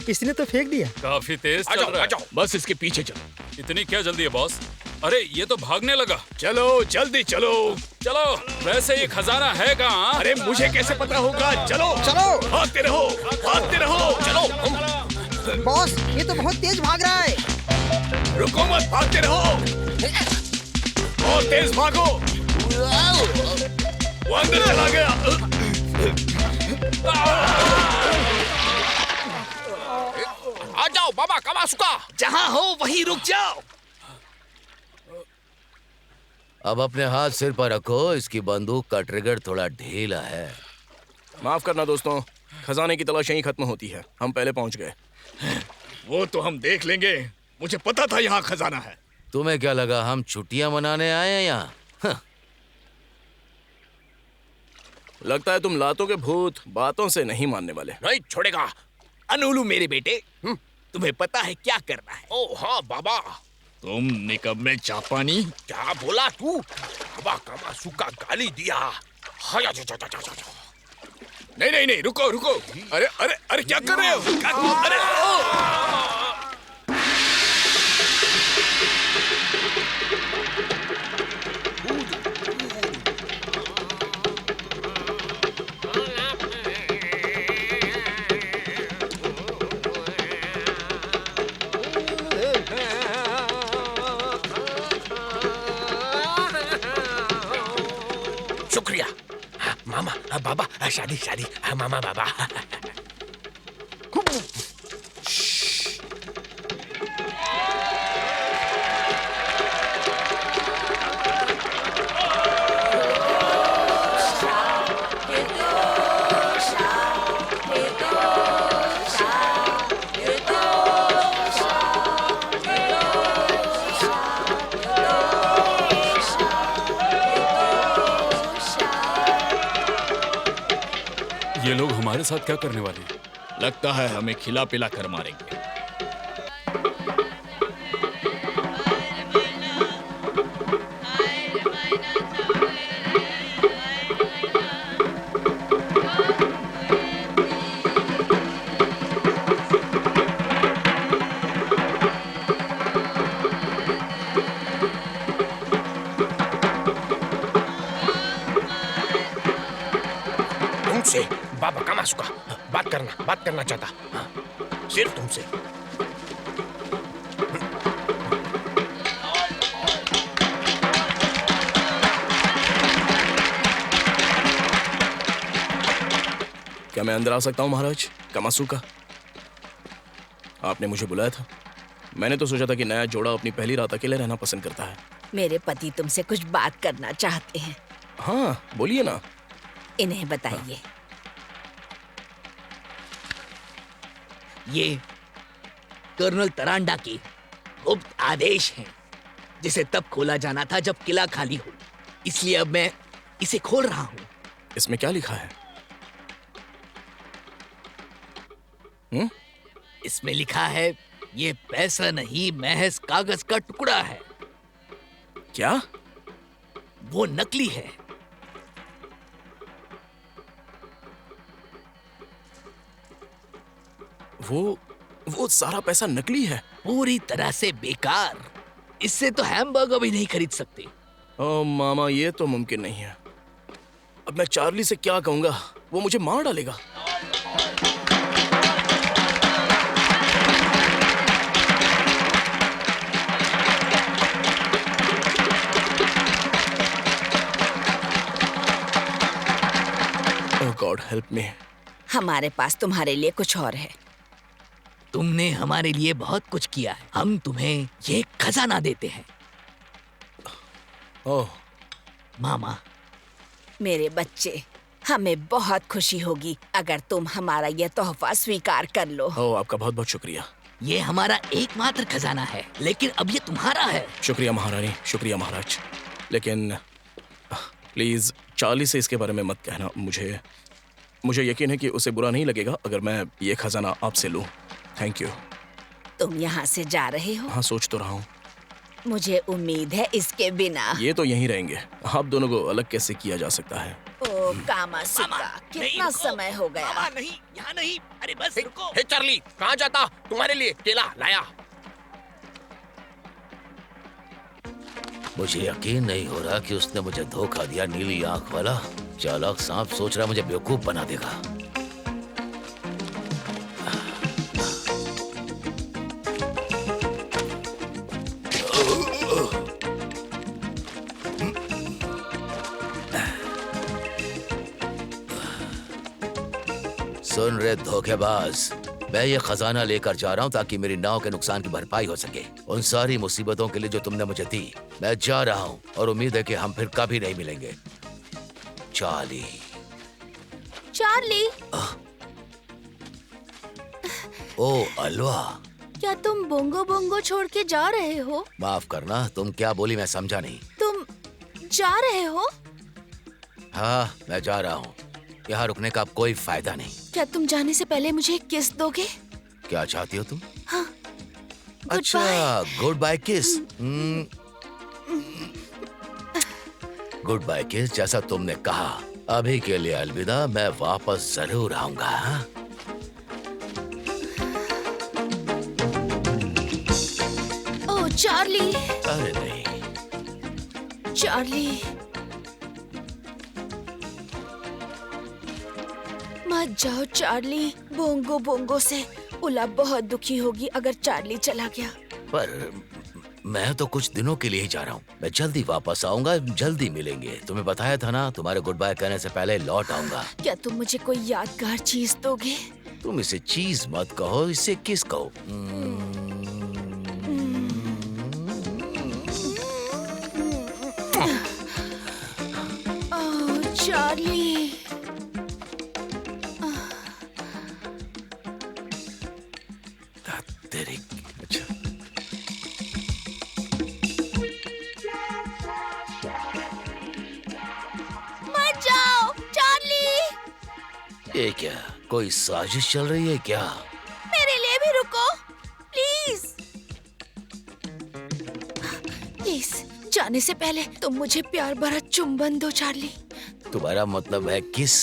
इसने तो फेंक दिया। काफी तेज चल रहा है। बस इसके पीछे चलो। इतनी क्या जल्दी है बॉस? अरे ये तो भागने लगा। चलो जल्दी चलो। चलो, वैसे ये खजाना है कहाँ? अरे मुझे कैसे पता होगा? चलो चलो। भागते रहो, भागते रहो। चलो। बॉस, ये तो बहुत तेज भाग रहा है। रुको मत, भागते रहो। और तेज भागो। वो अंदर चला गया। आ जाओ बाबा कामासुका। जहाँ हो वहीं रुक जाओ। अब अपने हाथ सिर पर रखो, इसकी बंदूक का ट्रिगर थोड़ा ढीला है। माफ करना दोस्तों, खजाने की तलाश यहीं खत्म होती है, हम पहले पहुंच गए। वो तो हम देख लेंगे, मुझे पता था यहाँ खजाना है। तुम्हें क्या लगा हम छुट्टियां मनाने आए हैं यहाँ? लगता है तुम लातों के भूत बातों से नहीं मानने वाले। नहीं छोड़ेगा। अनुलू मेरे बेटे, तुम्हें पता है क्या करना है? ओ हाँ बाबा। तुम निकम्मे जापानी। क्या बोला तू? बाबा कामासुका गाली दिया। हाया जा। नहीं, रुको। अरे क्या कर रहे हो? अरे शुक्रिया। मामा बाबा शादी। मामा बाबा। ये लोग हमारे साथ क्या करने वाले हैं? लगता है हमें खिला पिला कर मारेंगे। तुमसे बाबा कामासुका बात करना चाहता। हाँ, सिर्फ तुमसे। क्या मैं अंदर आ सकता हूँ महाराज कामासुका? आपने मुझे बुलाया था। मैंने तो सोचा था कि नया जोड़ा अपनी पहली रात अकेले रहना पसंद करता है। मेरे पति तुमसे कुछ बात करना चाहते हैं। हाँ बोलिए ना। इन्हें बताइए। ये कर्नल तरांडा की गुप्त आदेश हैं, जिसे तब खोला जाना था जब किला खाली हो। इसलिए अब मैं इसे खोल रहा हूँ। इसमें क्या लिखा है? इसमें लिखा है, ये पैसा नहीं महज कागज का टुकड़ा है। क्या? वो नकली है। वो सारा पैसा नकली है? पूरी तरह से बेकार। इससे तो हैमबर्गर भी नहीं खरीद सकते। ओ मामा, ये तो मुमकिन नहीं है। अब मैं चार्ली से क्या कहूंगा? वो मुझे मार डालेगा। ओह गॉड हेल्प मी। हमारे पास तुम्हारे लिए कुछ और है। तुमने हमारे लिए बहुत कुछ किया है। हम तुम्हें ये खजाना देते हैं। ओह मामा, मेरे बच्चे, हमें बहुत खुशी होगी अगर तुम हमारा ये तोहफा स्वीकार कर लो। ओह, आपका बहुत बहुत शुक्रिया। ये हमारा एकमात्र खजाना है, लेकिन अब ये तुम्हारा है। शुक्रिया महारानी, शुक्रिया महाराज। लेकिन प्लीज चार्ली से इसके बारे में मत कहना। मुझे यकीन है कि उसे बुरा नहीं लगेगा अगर मैं ये खजाना आपसे लूं। Thank you. तुम यहाँ से जा रहे हो? हाँ, सोच तो रहा हूँ। मुझे उम्मीद है इसके बिना। ये तो यहीं रहेंगे। आप दोनों को अलग कैसे किया जा सकता है? ओ कामासुत्रा, कितना समय हो गया। मामा नहीं, यहाँ नहीं। अरे बस रुको। हे चार्ली, कहाँ जाता? तुम्हारे लिए केला लाया। मुझे यकीन नहीं हो रहा कि उसने मुझे धोखा दिया। नीली आंख वाला चालाक सांप सोच रहा मुझे बेवकूफ बना देगा। सुन रे धोखेबाज, मैं ये खजाना लेकर जा रहा हूँ ताकि मेरी नाव के नुकसान की भरपाई हो सके। उन सारी मुसीबतों के लिए जो तुमने मुझे दी, मैं जा रहा हूँ और उम्मीद है कि हम फिर कभी नहीं मिलेंगे। चार्ली। चार्ली, ओ अलवा, क्या तुम बोंगो बोंगो छोड़ के जा रहे हो? माफ करना, तुम क्या बोली मैं समझा नहीं। तुम जा रहे हो? हाँ, मैं जा रहा हूँ। यहाँ रुकने का अब कोई फायदा नहीं। क्या तुम जाने से पहले मुझे एक किस दोगे? क्या चाहती हो तुम? हाँ, अच्छा, गुड बाय किस। गुड बाय किस, जैसा तुमने कहा। अभी के लिए अलविदा, मैं वापस जरूर आऊंगा। हाँ? ओह चार्ली। अरे नहीं चार्ली, मत जाओ चार्ली। बोंगो बोंगो से उला बहुत दुखी होगी अगर चार्ली चला गया। पर मैं तो कुछ दिनों के लिए ही जा रहा हूँ। मैं जल्दी वापस आऊंगा, जल्दी मिलेंगे। तुम्हें बताया था ना, तुम्हारे गुड बाय कहने से पहले लौट आऊंगा। क्या तुम मुझे कोई यादगार चीज दोगे? तुम इसे चीज मत कहो, इसे किस कहो। ओह चार्ली। तेरी अच्छा। मत जाओ चार्ली। ये क्या, कोई साजिश चल रही है क्या? मेरे लिए भी रुको प्लीज। प्लीज जाने से पहले तुम मुझे प्यार भरा चुंबन दो चार्ली। तुम्हारा मतलब है किस?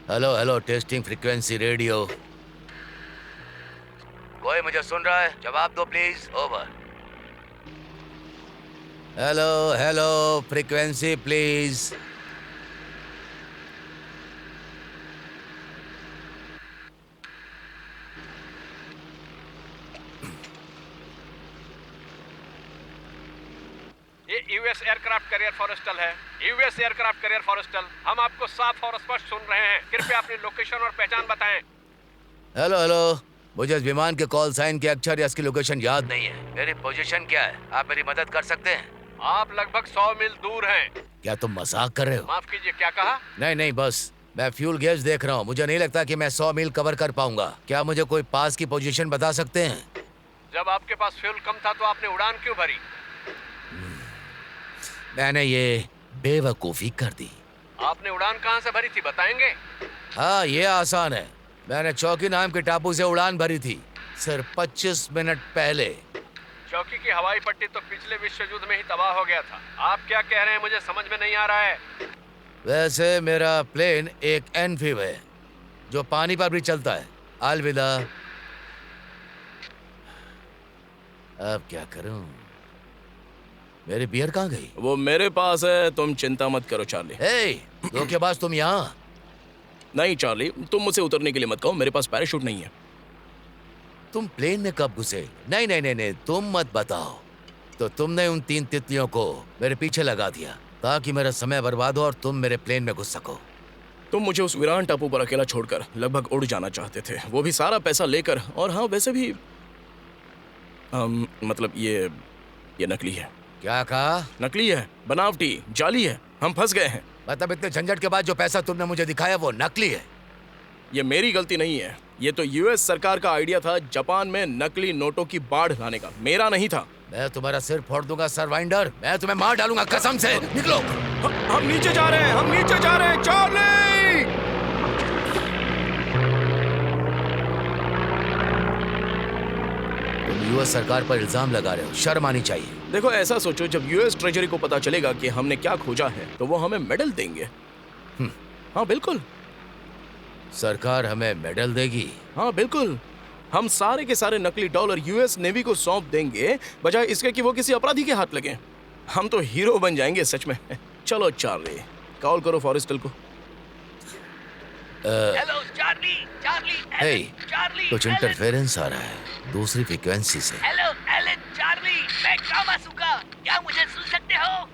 Hello hello, testing frequency radio. कोई मुझे सुन रहा है? जवाब दो please. Over. Hello hello, frequency please. US aircraft carrier Forrestal है। यूएस एयरक्राफ्ट कैरियर फॉरेस्टल, हम आपको साफ और स्पष्ट सुन रहे हैं। कृपया अपनी लोकेशन और पहचान बताएं। हेलो हेलो, मुझे इस विमान के कॉल साइन के अक्षर या इसकी लोकेशन याद नहीं है। मेरी पोजीशन क्या है? आप मेरी मदद कर सकते हैं? आप लगभग 100 मील दूर हैं। क्या तुम मजाक कर रहे हो? माफ कीजिए, क्या कहा? नहीं, बस मैं फ्यूल गेज देख रहा हूँ। मुझे नहीं लगता कि मैं 100 मील कवर कर पाऊंगा। क्या मुझे कोई पास की पोजीशन बता सकते हैं? जब आपके पास फ्यूल कम था तो आपने उड़ान क्यों भरी? मैंने ये बेवकूफी कर दी। आपने उड़ान कहाँ से भरी थी, बताएंगे? हाँ, ये आसान है। मैंने चौकी नाम के टापू से उड़ान भरी थी, सिर्फ 25 मिनट पहले। चौकी की हवाई पट्टी तो पिछले विश्व युद्ध में ही तबाह हो गया था। आप क्या कह रहे हैं, मुझे समझ में नहीं आ रहा है। वैसे मेरा प्लेन एक एम्फीब है जो पानी पर भी चलता है। अलविदा। अब क्या करूं? मेरी बियर कहाँ गई? वो मेरे पास है, तुम चिंता मत करो चार्ली। हे, धोखेबाज तुम यहाँ? नहीं चार्ली, तुम मुझसे उतरने के लिए मत कहो, मेरे पास पैराशूट नहीं है। तुम प्लेन में कब घुसे? नहीं, तुम मत बताओ। तो तुमने उन 3 तितलियों को मेरे पीछे लगा दिया ताकि मेरा समय बर्बाद हो और तुम मेरे प्लेन में घुस सको। तुम मुझे उस वीरान टापू पर अकेला छोड़कर लगभग उड़ जाना चाहते थे, वो भी सारा पैसा लेकर। और हाँ, वैसे भी मतलब ये नकली है। क्या कहा? नकली है, बनावटी, जाली है। हम फंस गए हैं। मतलब इतने झंझट के बाद जो पैसा तुमने मुझे दिखाया वो नकली है? ये मेरी गलती नहीं है, ये तो यूएस सरकार का आइडिया था जापान में नकली नोटों की बाढ़ लाने का, मेरा नहीं था। मैं तुम्हारा सिर फोड़ दूंगा सरवाइंडर। मैं तुम्हें मार डालूंगा, कसम से। निकलो। हम नीचे जा रहे हैं, हम नीचे जा रहे हैं चार्ली। तुम यूएस सरकार पर इल्जाम लगा रहे हो, शर्म आनी चाहिए। देखो, ऐसा सोचो, जब यूएस ट्रेजरी को पता चलेगा कि हमने क्या खोजा है तो वो हमें मेडल देंगे। हाँ बिल्कुल। सरकार हमें मेडल देगी? हाँ बिल्कुल। हम सारे के सारे नकली डॉलर यूएस नेवी को सौंप देंगे, बजाय इसके कि वो किसी अपराधी के हाथ लगे। हम तो हीरो बन जाएंगे सच में। चलो चार्ली, कॉल करो फॉरेस्टल को। हेलो चार्ली, हे, चार्ली, कुछ इंटरफेरेंस आ रहा है दूसरी फ्रीक्वेंसी से। हेलो एलन, चार्ली, मैं कामासुका, क्या मुझे सुन सकते हो?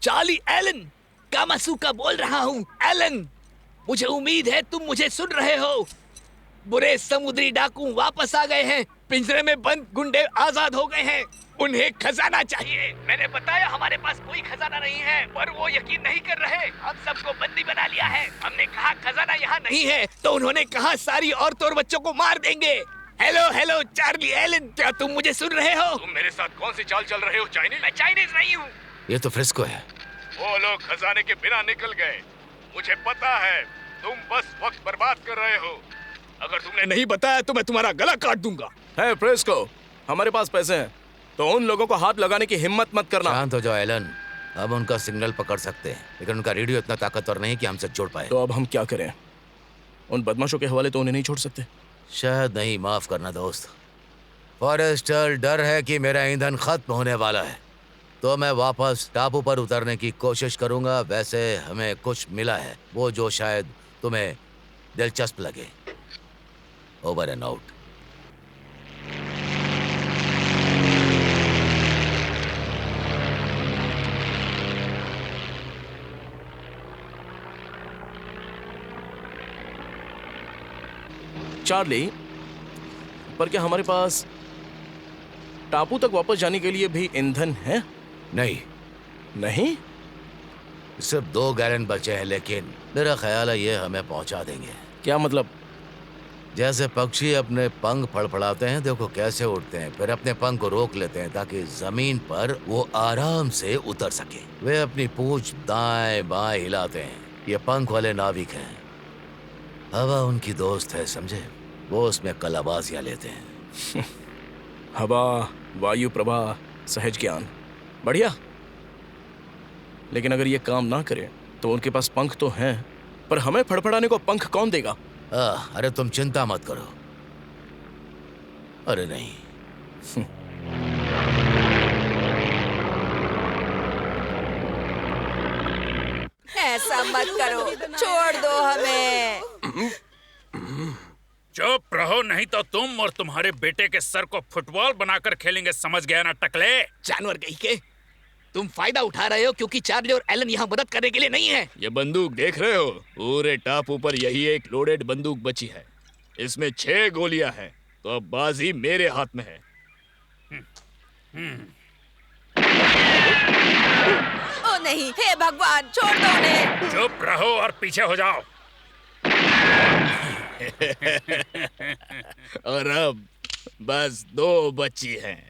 चार्ली, एलन, कामासुका बोल रहा हूँ। एलन, मुझे उम्मीद है तुम मुझे सुन रहे हो। बुरे समुद्री डाकू वापस आ गए हैं। पिंजरे में बंद गुंडे आजाद हो गए हैं। उन्हें खजाना चाहिए। मैंने बताया हमारे पास कोई खजाना नहीं है, पर वो यकीन नहीं कर रहे। हम सबको बंदी बना लिया है। हमने कहा खजाना यहाँ नहीं है, तो उन्होंने कहा सारी औरतों और बच्चों को मार देंगे। हेलो चार्ली, एलन, क्या तुम मुझे सुन रहे हो? तुम मेरे साथ कौन सी चाल चल रहे हो, चाइनीज? मैं चाइनीज नहीं हूँ। ये तो फ्रिस्को है। वो लोग खजाने के बिना निकल गए। मुझे पता है, तुम बस वक्त बर्बाद कर रहे हो। अगर तुमने नहीं बताया तो मैं तुम्हारा गला काट दूंगा। है फ्रिस्को, हमारे पास पैसे हैं, तो उन लोगों को हाथ लगाने की हिम्मत मत करना। शांत हो जाओ एलन। हम उनका सिग्नल पकड़ सकते हैं, लेकिन उनका रेडियो इतना ताकतवर नहीं कि हमसे जुड़ पाए। तो अब हम क्या करें? उन बदमाशों के हवाले तो उन्हें नहीं छोड़ सकते। शायद नहीं। माफ करना दोस्त। फॉरेस्टर, डर है कि मेरा ईंधन खत्म होने वाला है, तो मैं वापस टापू पर उतरने की कोशिश करूंगा। वैसे हमें कुछ मिला है, वो जो शायद तुम्हें दिलचस्प लगे। Over and out. चार्ली, पर क्या हमारे पास टापू तक वापस जाने के लिए भी ईंधन है? नहीं? सिर्फ 2 गैलन बचे हैं, लेकिन मेरा ख्याल है ये हमें पहुंचा देंगे। क्या मतलब? जैसे पक्षी अपने पंख फड़फड़ाते हैं, देखो कैसे उड़ते हैं, फिर अपने पंख को रोक लेते हैं ताकि जमीन पर वो आराम से उतर सके। वे अपनी पूंछ दाएं बाएं हिलाते हैं। ये पंख वाले नाविक हैं। हवा उनकी दोस्त है, समझे? वो उसमें कलाबाजियां लेते हैं। हवा, वायु प्रवाह, सहज ज्ञान, बढ़िया। लेकिन अगर ये काम ना करे तो उनके पास पंख तो हैं, पर हमें फड़फड़ाने को पंख कौन देगा? अरे तुम चिंता मत करो। अरे नहीं। ऐसा मत करो, छोड़ दो हमें। चुप रहो, नहीं तो तुम और तुम्हारे बेटे के सर को फुटबॉल बनाकर खेलेंगे, समझ गया ना टकले? जानवर कहीं के। तुम फायदा उठा रहे हो क्योंकि चार्ली और एलन यहाँ मदद करने के लिए नहीं है। ये बंदूक देख रहे हो? पूरे टापू पर यही एक लोडेड बंदूक बची है। इसमें 6 गोलियां हैं, तो अब बाजी मेरे हाथ में है। ओ नहीं, हे भगवान, छोड़ दो उन्हें। चुप रहो और पीछे हो जाओ। और अब बस 2 बची हैं,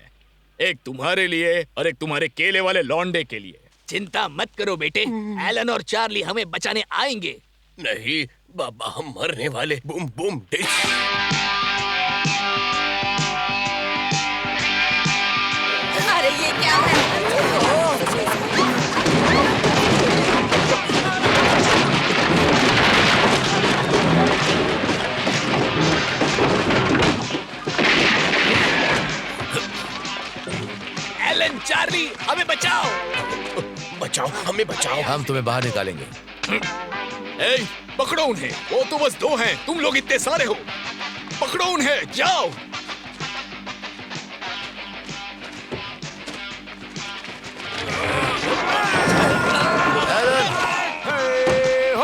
एक तुम्हारे लिए और एक तुम्हारे केले वाले लौंडे के लिए। चिंता मत करो बेटे, एलन और चार्ली हमें बचाने आएंगे। नहीं बाबा, हम मरने वाले। Boom boom dish. अरे ये क्या है? एलन, चार्ली, हमें बचाओ। बचाओ, हमें बचाओ। हम तुम्हें बाहर निकालेंगे। ए, पकड़ो उन्हें। वो तो बस 2 हैं, तुम लोग इतने सारे हो। पकड़ो उन्हें, जाओ।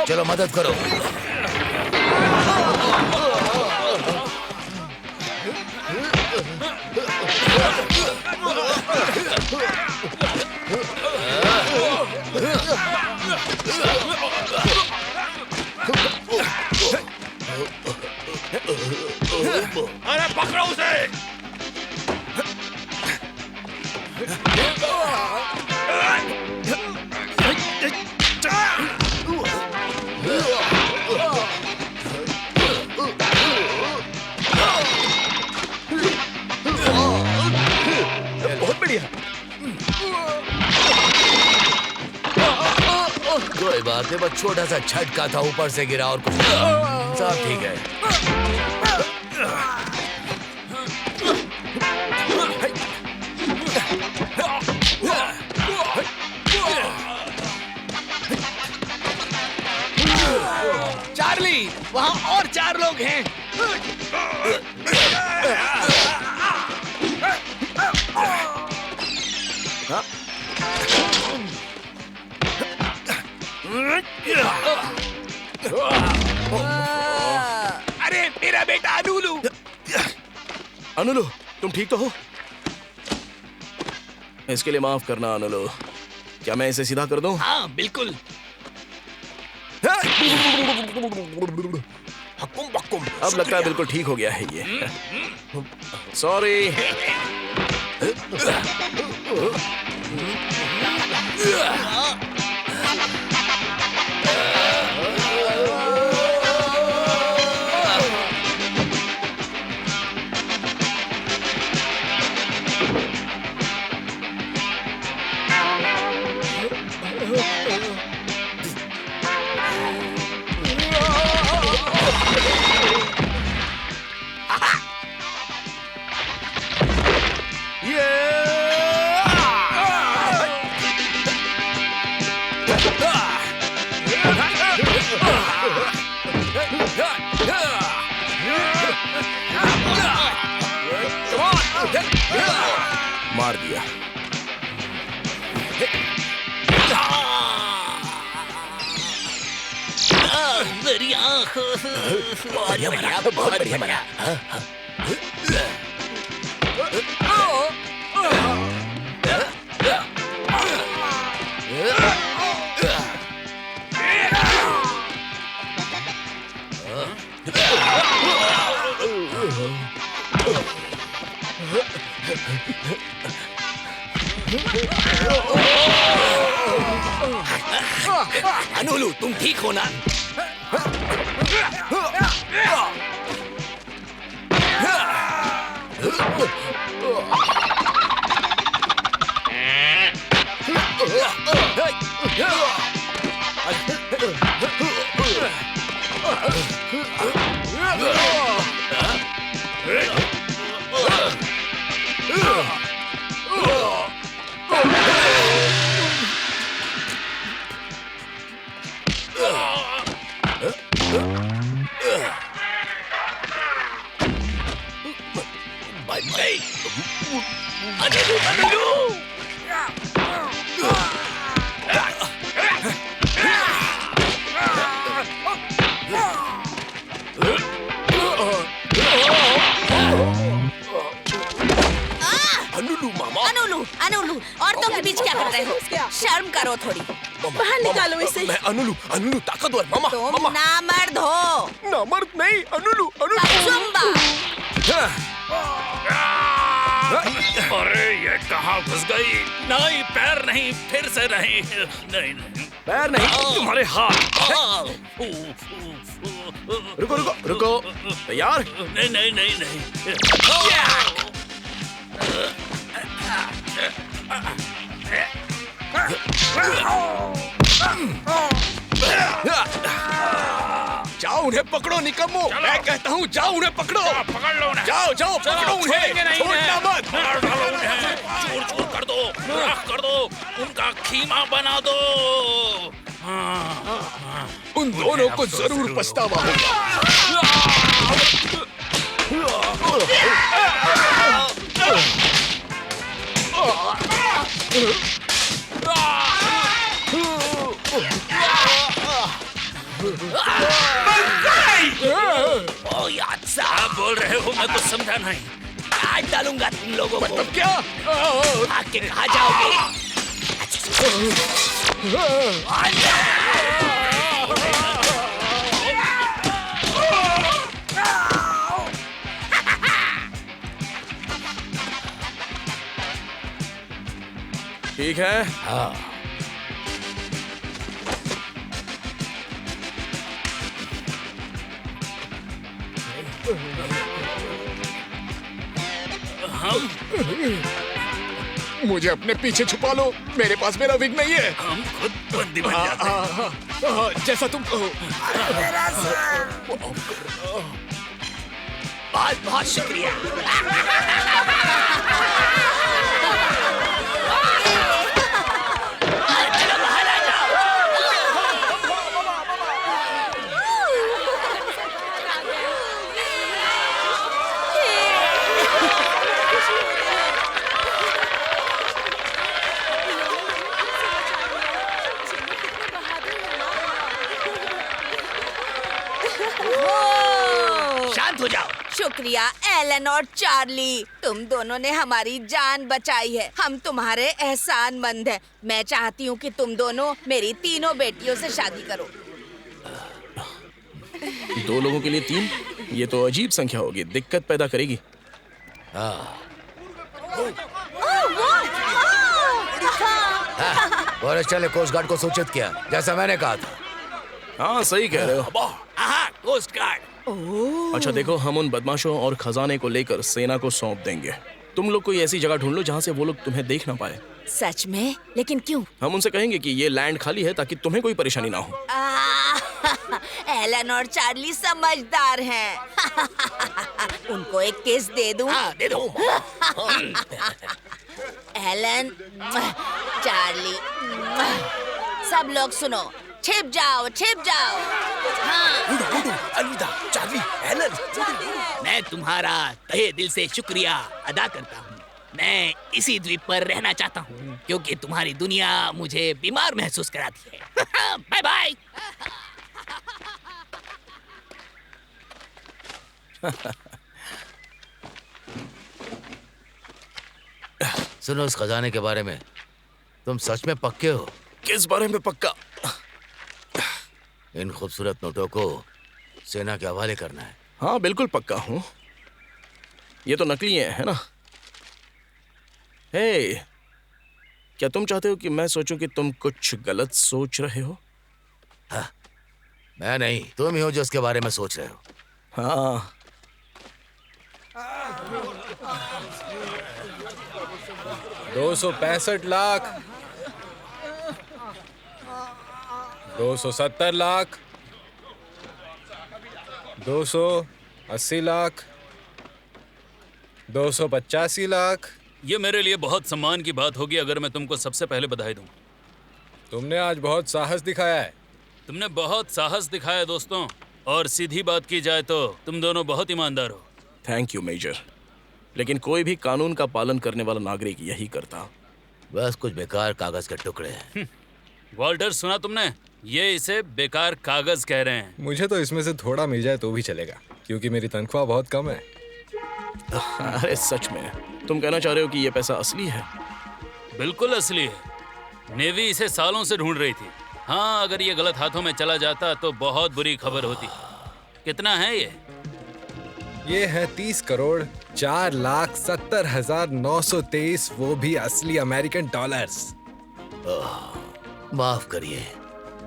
चलो मदद करो। अरे पकड़ो उसे। बहुत बढ़िया। कोई बात नहीं, बस छोटा सा झटका था, ऊपर से गिरा और कुछ सब ठीक है। चार्ली, वहाँ और 4 लोग हैं। अरे मेरा बेटा अनुलू। अनुलू, तुम ठीक तो हो? इसके लिए माफ करना अनुलू। क्या मैं इसे सीधा कर दूं? हाँ बिल्कुल। अब लगता है बिल्कुल ठीक हो गया है ये। सॉरी। मार दिया। मेरी आँख। बढ़िया बना, बहुत बढ़िया बना। अनुलू, तुम ठीक हो ना? अनुलू मामा। अनुलू, अनुलू, औरतों के बीच क्या कर रहे हो? शर्म करो थोड़ी। बाहर निकालो इसे। मैं अनुलू, अनुलू ताकतवर मामा। तुम नामर्द हो। नामर्द नहीं, अनुलू, अनुलू। कचुम्बा। अरे ये कहाँ घुस गई? नहीं, पैर नहीं, फिर से नहीं। नहीं नहीं, पैर नहीं, तुम्हारे हाथ। रुको रुको रुको, तैयार? नहीं नहीं नहीं नहीं। जाओ उन्हें पकड़ो निकम्मो। मैं कहता हूँ जाओ उन्हें पकड़ो। पकड़ लो उन्हें। जाओ जाओ पकड़ो उन्हें। छोड़ना मत। मार डालो उन्हें। चूर चूर कर दो, राख कर दो, उनका खीमा बना दो। उन दोनों को जरूर पछतावा ओ याद आप बोल रहे हो, मैं तो समझा नहीं। काट डालूंगा तुम लोगों को। मतलब क्या? आके कहाँ जाओगे? ठीक है। हाँ। मुझे अपने पीछे छुपा लो, मेरे पास मेरा विग नहीं है। हम खुद बंदी बन जाते हैं। जैसा तुम कहो। बहुत बहुत शुक्रिया। चलो बाहर आ जाओ। शांत हो जाओ। शुक्रिया एलन और चार्ली, तुम दोनों ने हमारी जान बचाई है। हम तुम्हारे एहसानमंद हैं। मैं चाहती हूँ कि तुम दोनों मेरी तीनों बेटियों से शादी करो। 2 लोगों के लिए 3? ये तो अजीब संख्या होगी, दिक्कत पैदा करेगी। फॉरेस्टर ने कोस्ट गार्ड को सूचित किया, जैसा मैंने कहा था। हाँ सही कह रहे हो। Coast guard. अच्छा देखो, हम उन बदमाशों और खजाने को लेकर सेना को सौंप देंगे। तुम लोग कोई ऐसी जगह ढूंढ लो जहाँ से वो लोग तुम्हें देख ना पाए। सच में? लेकिन क्यों? हम उनसे कहेंगे कि ये लैंड खाली है ताकि तुम्हें कोई परेशानी ना हो। एलन और चार्ली समझदार हैं। उनको एक किस दे दूं? दे दो। एलन, चार्ली, सब लोग सुनो, छिप जाओ, छिप जाओ। हाँ। अलविदा चार्ली, एलन। मैं तुम्हारा तहे दिल से शुक्रिया अदा करता हूँ। मैं इसी द्वीप पर रहना चाहता हूँ क्योंकि तुम्हारी दुनिया मुझे बीमार महसूस कराती है। Bye bye. सुनो, उस खजाने के बारे में तुम सच में पक्के हो? किस बारे में पक्का? इन खूबसूरत नोटों को सेना के हवाले करना है। हाँ बिल्कुल पक्का हूँ। ये तो नकली है ना? हे, क्या तुम चाहते हो कि मैं सोचूं कि तुम कुछ गलत सोच रहे हो? हाँ, मैं नहीं, तुम ही हो जो इसके बारे में सोच रहे हो। हाँ। $265 लाख, 270 लाख, 280 लाख, 285 लाख। ये मेरे लिए बहुत सम्मान की बात होगी अगर मैं तुमको सबसे पहले बधाई दूं। तुमने आज बहुत साहस दिखाया है। तुमने बहुत साहस दिखाया दोस्तों, और सीधी बात की जाए तो तुम दोनों बहुत ईमानदार हो। Thank you Major. लेकिन कोई भी कानून का पालन करने वाला नागरिक यही करता। बस कुछ बेकार कागज के टुकड़े हैं। वॉल्टर, सुना तुमने? ये इसे बेकार कागज कह रहे हैं। मुझे तो इसमें से थोड़ा मिल जाए तो भी चलेगा, क्योंकि मेरी तनख्वाह बहुत कम है। अरे सच में तुम कहना चाह रहे हो कि ये पैसा असली है? बिल्कुल असली है। नेवी इसे सालों से ढूंढ रही थी। हाँ, अगर ये गलत हाथों में चला जाता तो बहुत बुरी खबर होती। कितना है ये? ये है 30 करोड़ 4,70,923, वो भी असली अमेरिकन डॉलर्स। माफ करिए,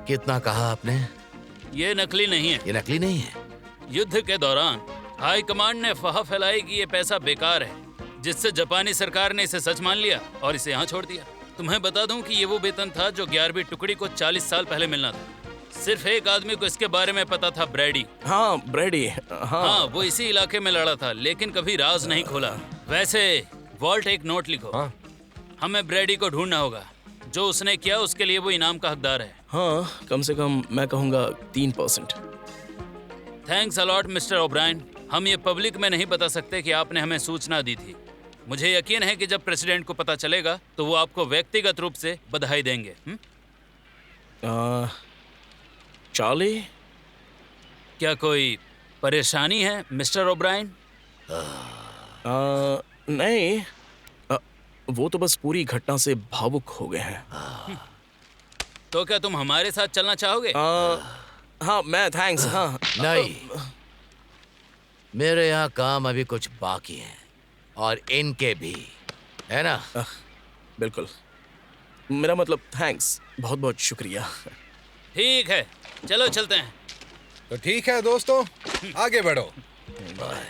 कितना कहा आपने? ये नकली नहीं है। ये नकली नहीं है? युद्ध के दौरान हाई कमांड ने अफवाह फैलाई कि ये पैसा बेकार है, जिससे जापानी सरकार ने इसे सच मान लिया और इसे यहाँ छोड़ दिया। तुम्हें बता दूं कि ये वो वेतन था जो 11वीं टुकड़ी को 40 साल पहले मिलना था। सिर्फ एक आदमी को इसके बारे में पता था, ब्रैडी। हाँ, ब्रैडी। हाँ, वो इसी इलाके में लड़ा था, लेकिन कभी राज नहीं खोला। वैसे वॉल्ट, एक नोट लिखो। हमें ब्रैडी को ढूंढना होगा। जो उसने किया उसके लिए वो इनाम का हकदार है। हाँ, कम से कम मैं कहूँगा 3%। Thanks a lot mister O'Brien. हम ये पब्लिक में नहीं बता सकते कि आपने हमें सूचना दी थी। मुझे यकीन है कि जब प्रेसिडेंट को पता चलेगा तो वो आपको व्यक्तिगत रूप से बधाई देंगे। चार्ली, क्या कोई परेशानी है मिस्टर ओब्रायन? नहीं, वो तो बस पूरी घटना से भावुक हो गए हैं। तो क्या तुम हमारे साथ चलना चाहोगे? हाँ, मैं थैंक्स। हाँ, नहीं, मेरे यहाँ काम अभी कुछ बाकी है और इनके भी, है ना? बिल्कुल, मेरा मतलब थैंक्स, बहुत बहुत शुक्रिया। ठीक है, चलो चलते हैं। तो ठीक है दोस्तों, आगे बढ़ो। बाय।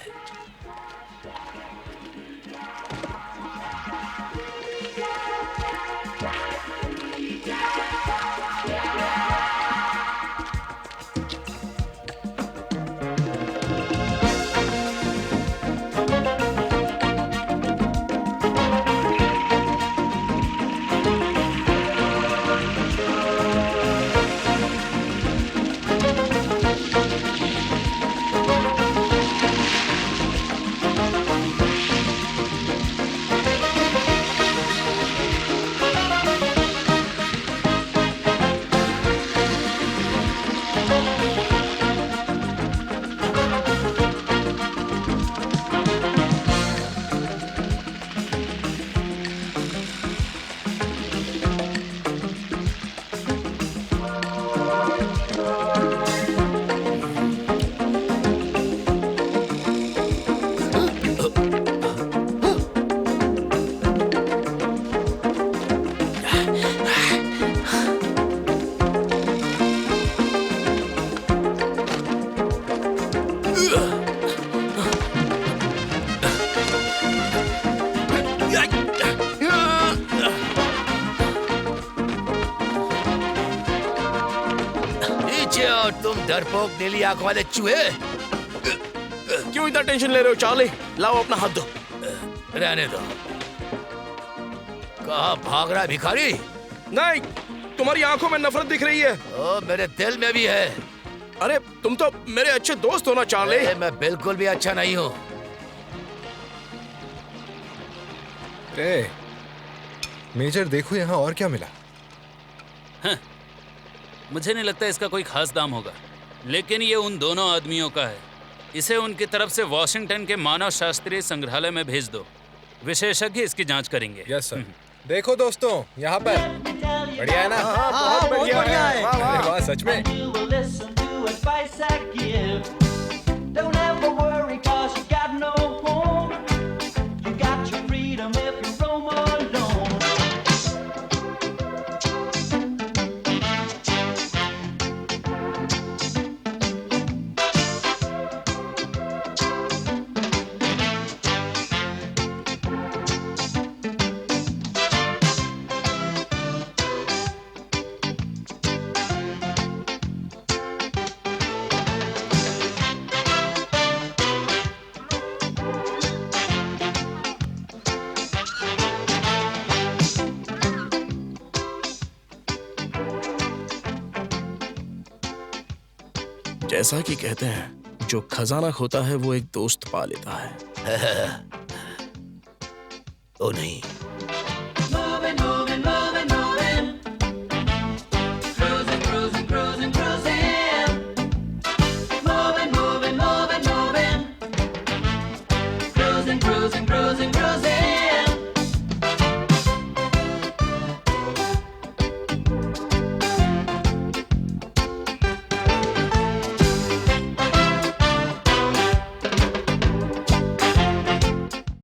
तुम डरपोक नीली आंख वाले चूहे, क्यों इतना टेंशन ले रहे हो चार्ली? लाओ अपना हाथ दो। रहने दो। कहाँ भाग रहा है भिखारी? नहीं, तुम्हारी आंखों में नफरत दिख रही है। ओ, मेरे दिल में भी है। अरे तुम तो मेरे अच्छे दोस्त हो ना चार्ली। मैं बिल्कुल भी अच्छा नहीं हूँ। मेजर देखो यहाँ और क्या मिला। हाँ, मुझे नहीं लगता इसका कोई खास दाम होगा, लेकिन ये उन दोनों आदमियों का है। इसे उनकी तरफ से वॉशिंगटन के मानव शास्त्रीय संग्रहालय में भेज दो। विशेषज्ञ इसकी जांच करेंगे। Yes sir. देखो दोस्तों, यहाँ पर बढ़िया है ना? बहुत बढ़िया है। अरे वाह, सच में। जैसा कि कहते हैं, जो खजाना खोता है वो एक दोस्त पा लेता है। ओ नहीं, Moving, moving cruising, cruising.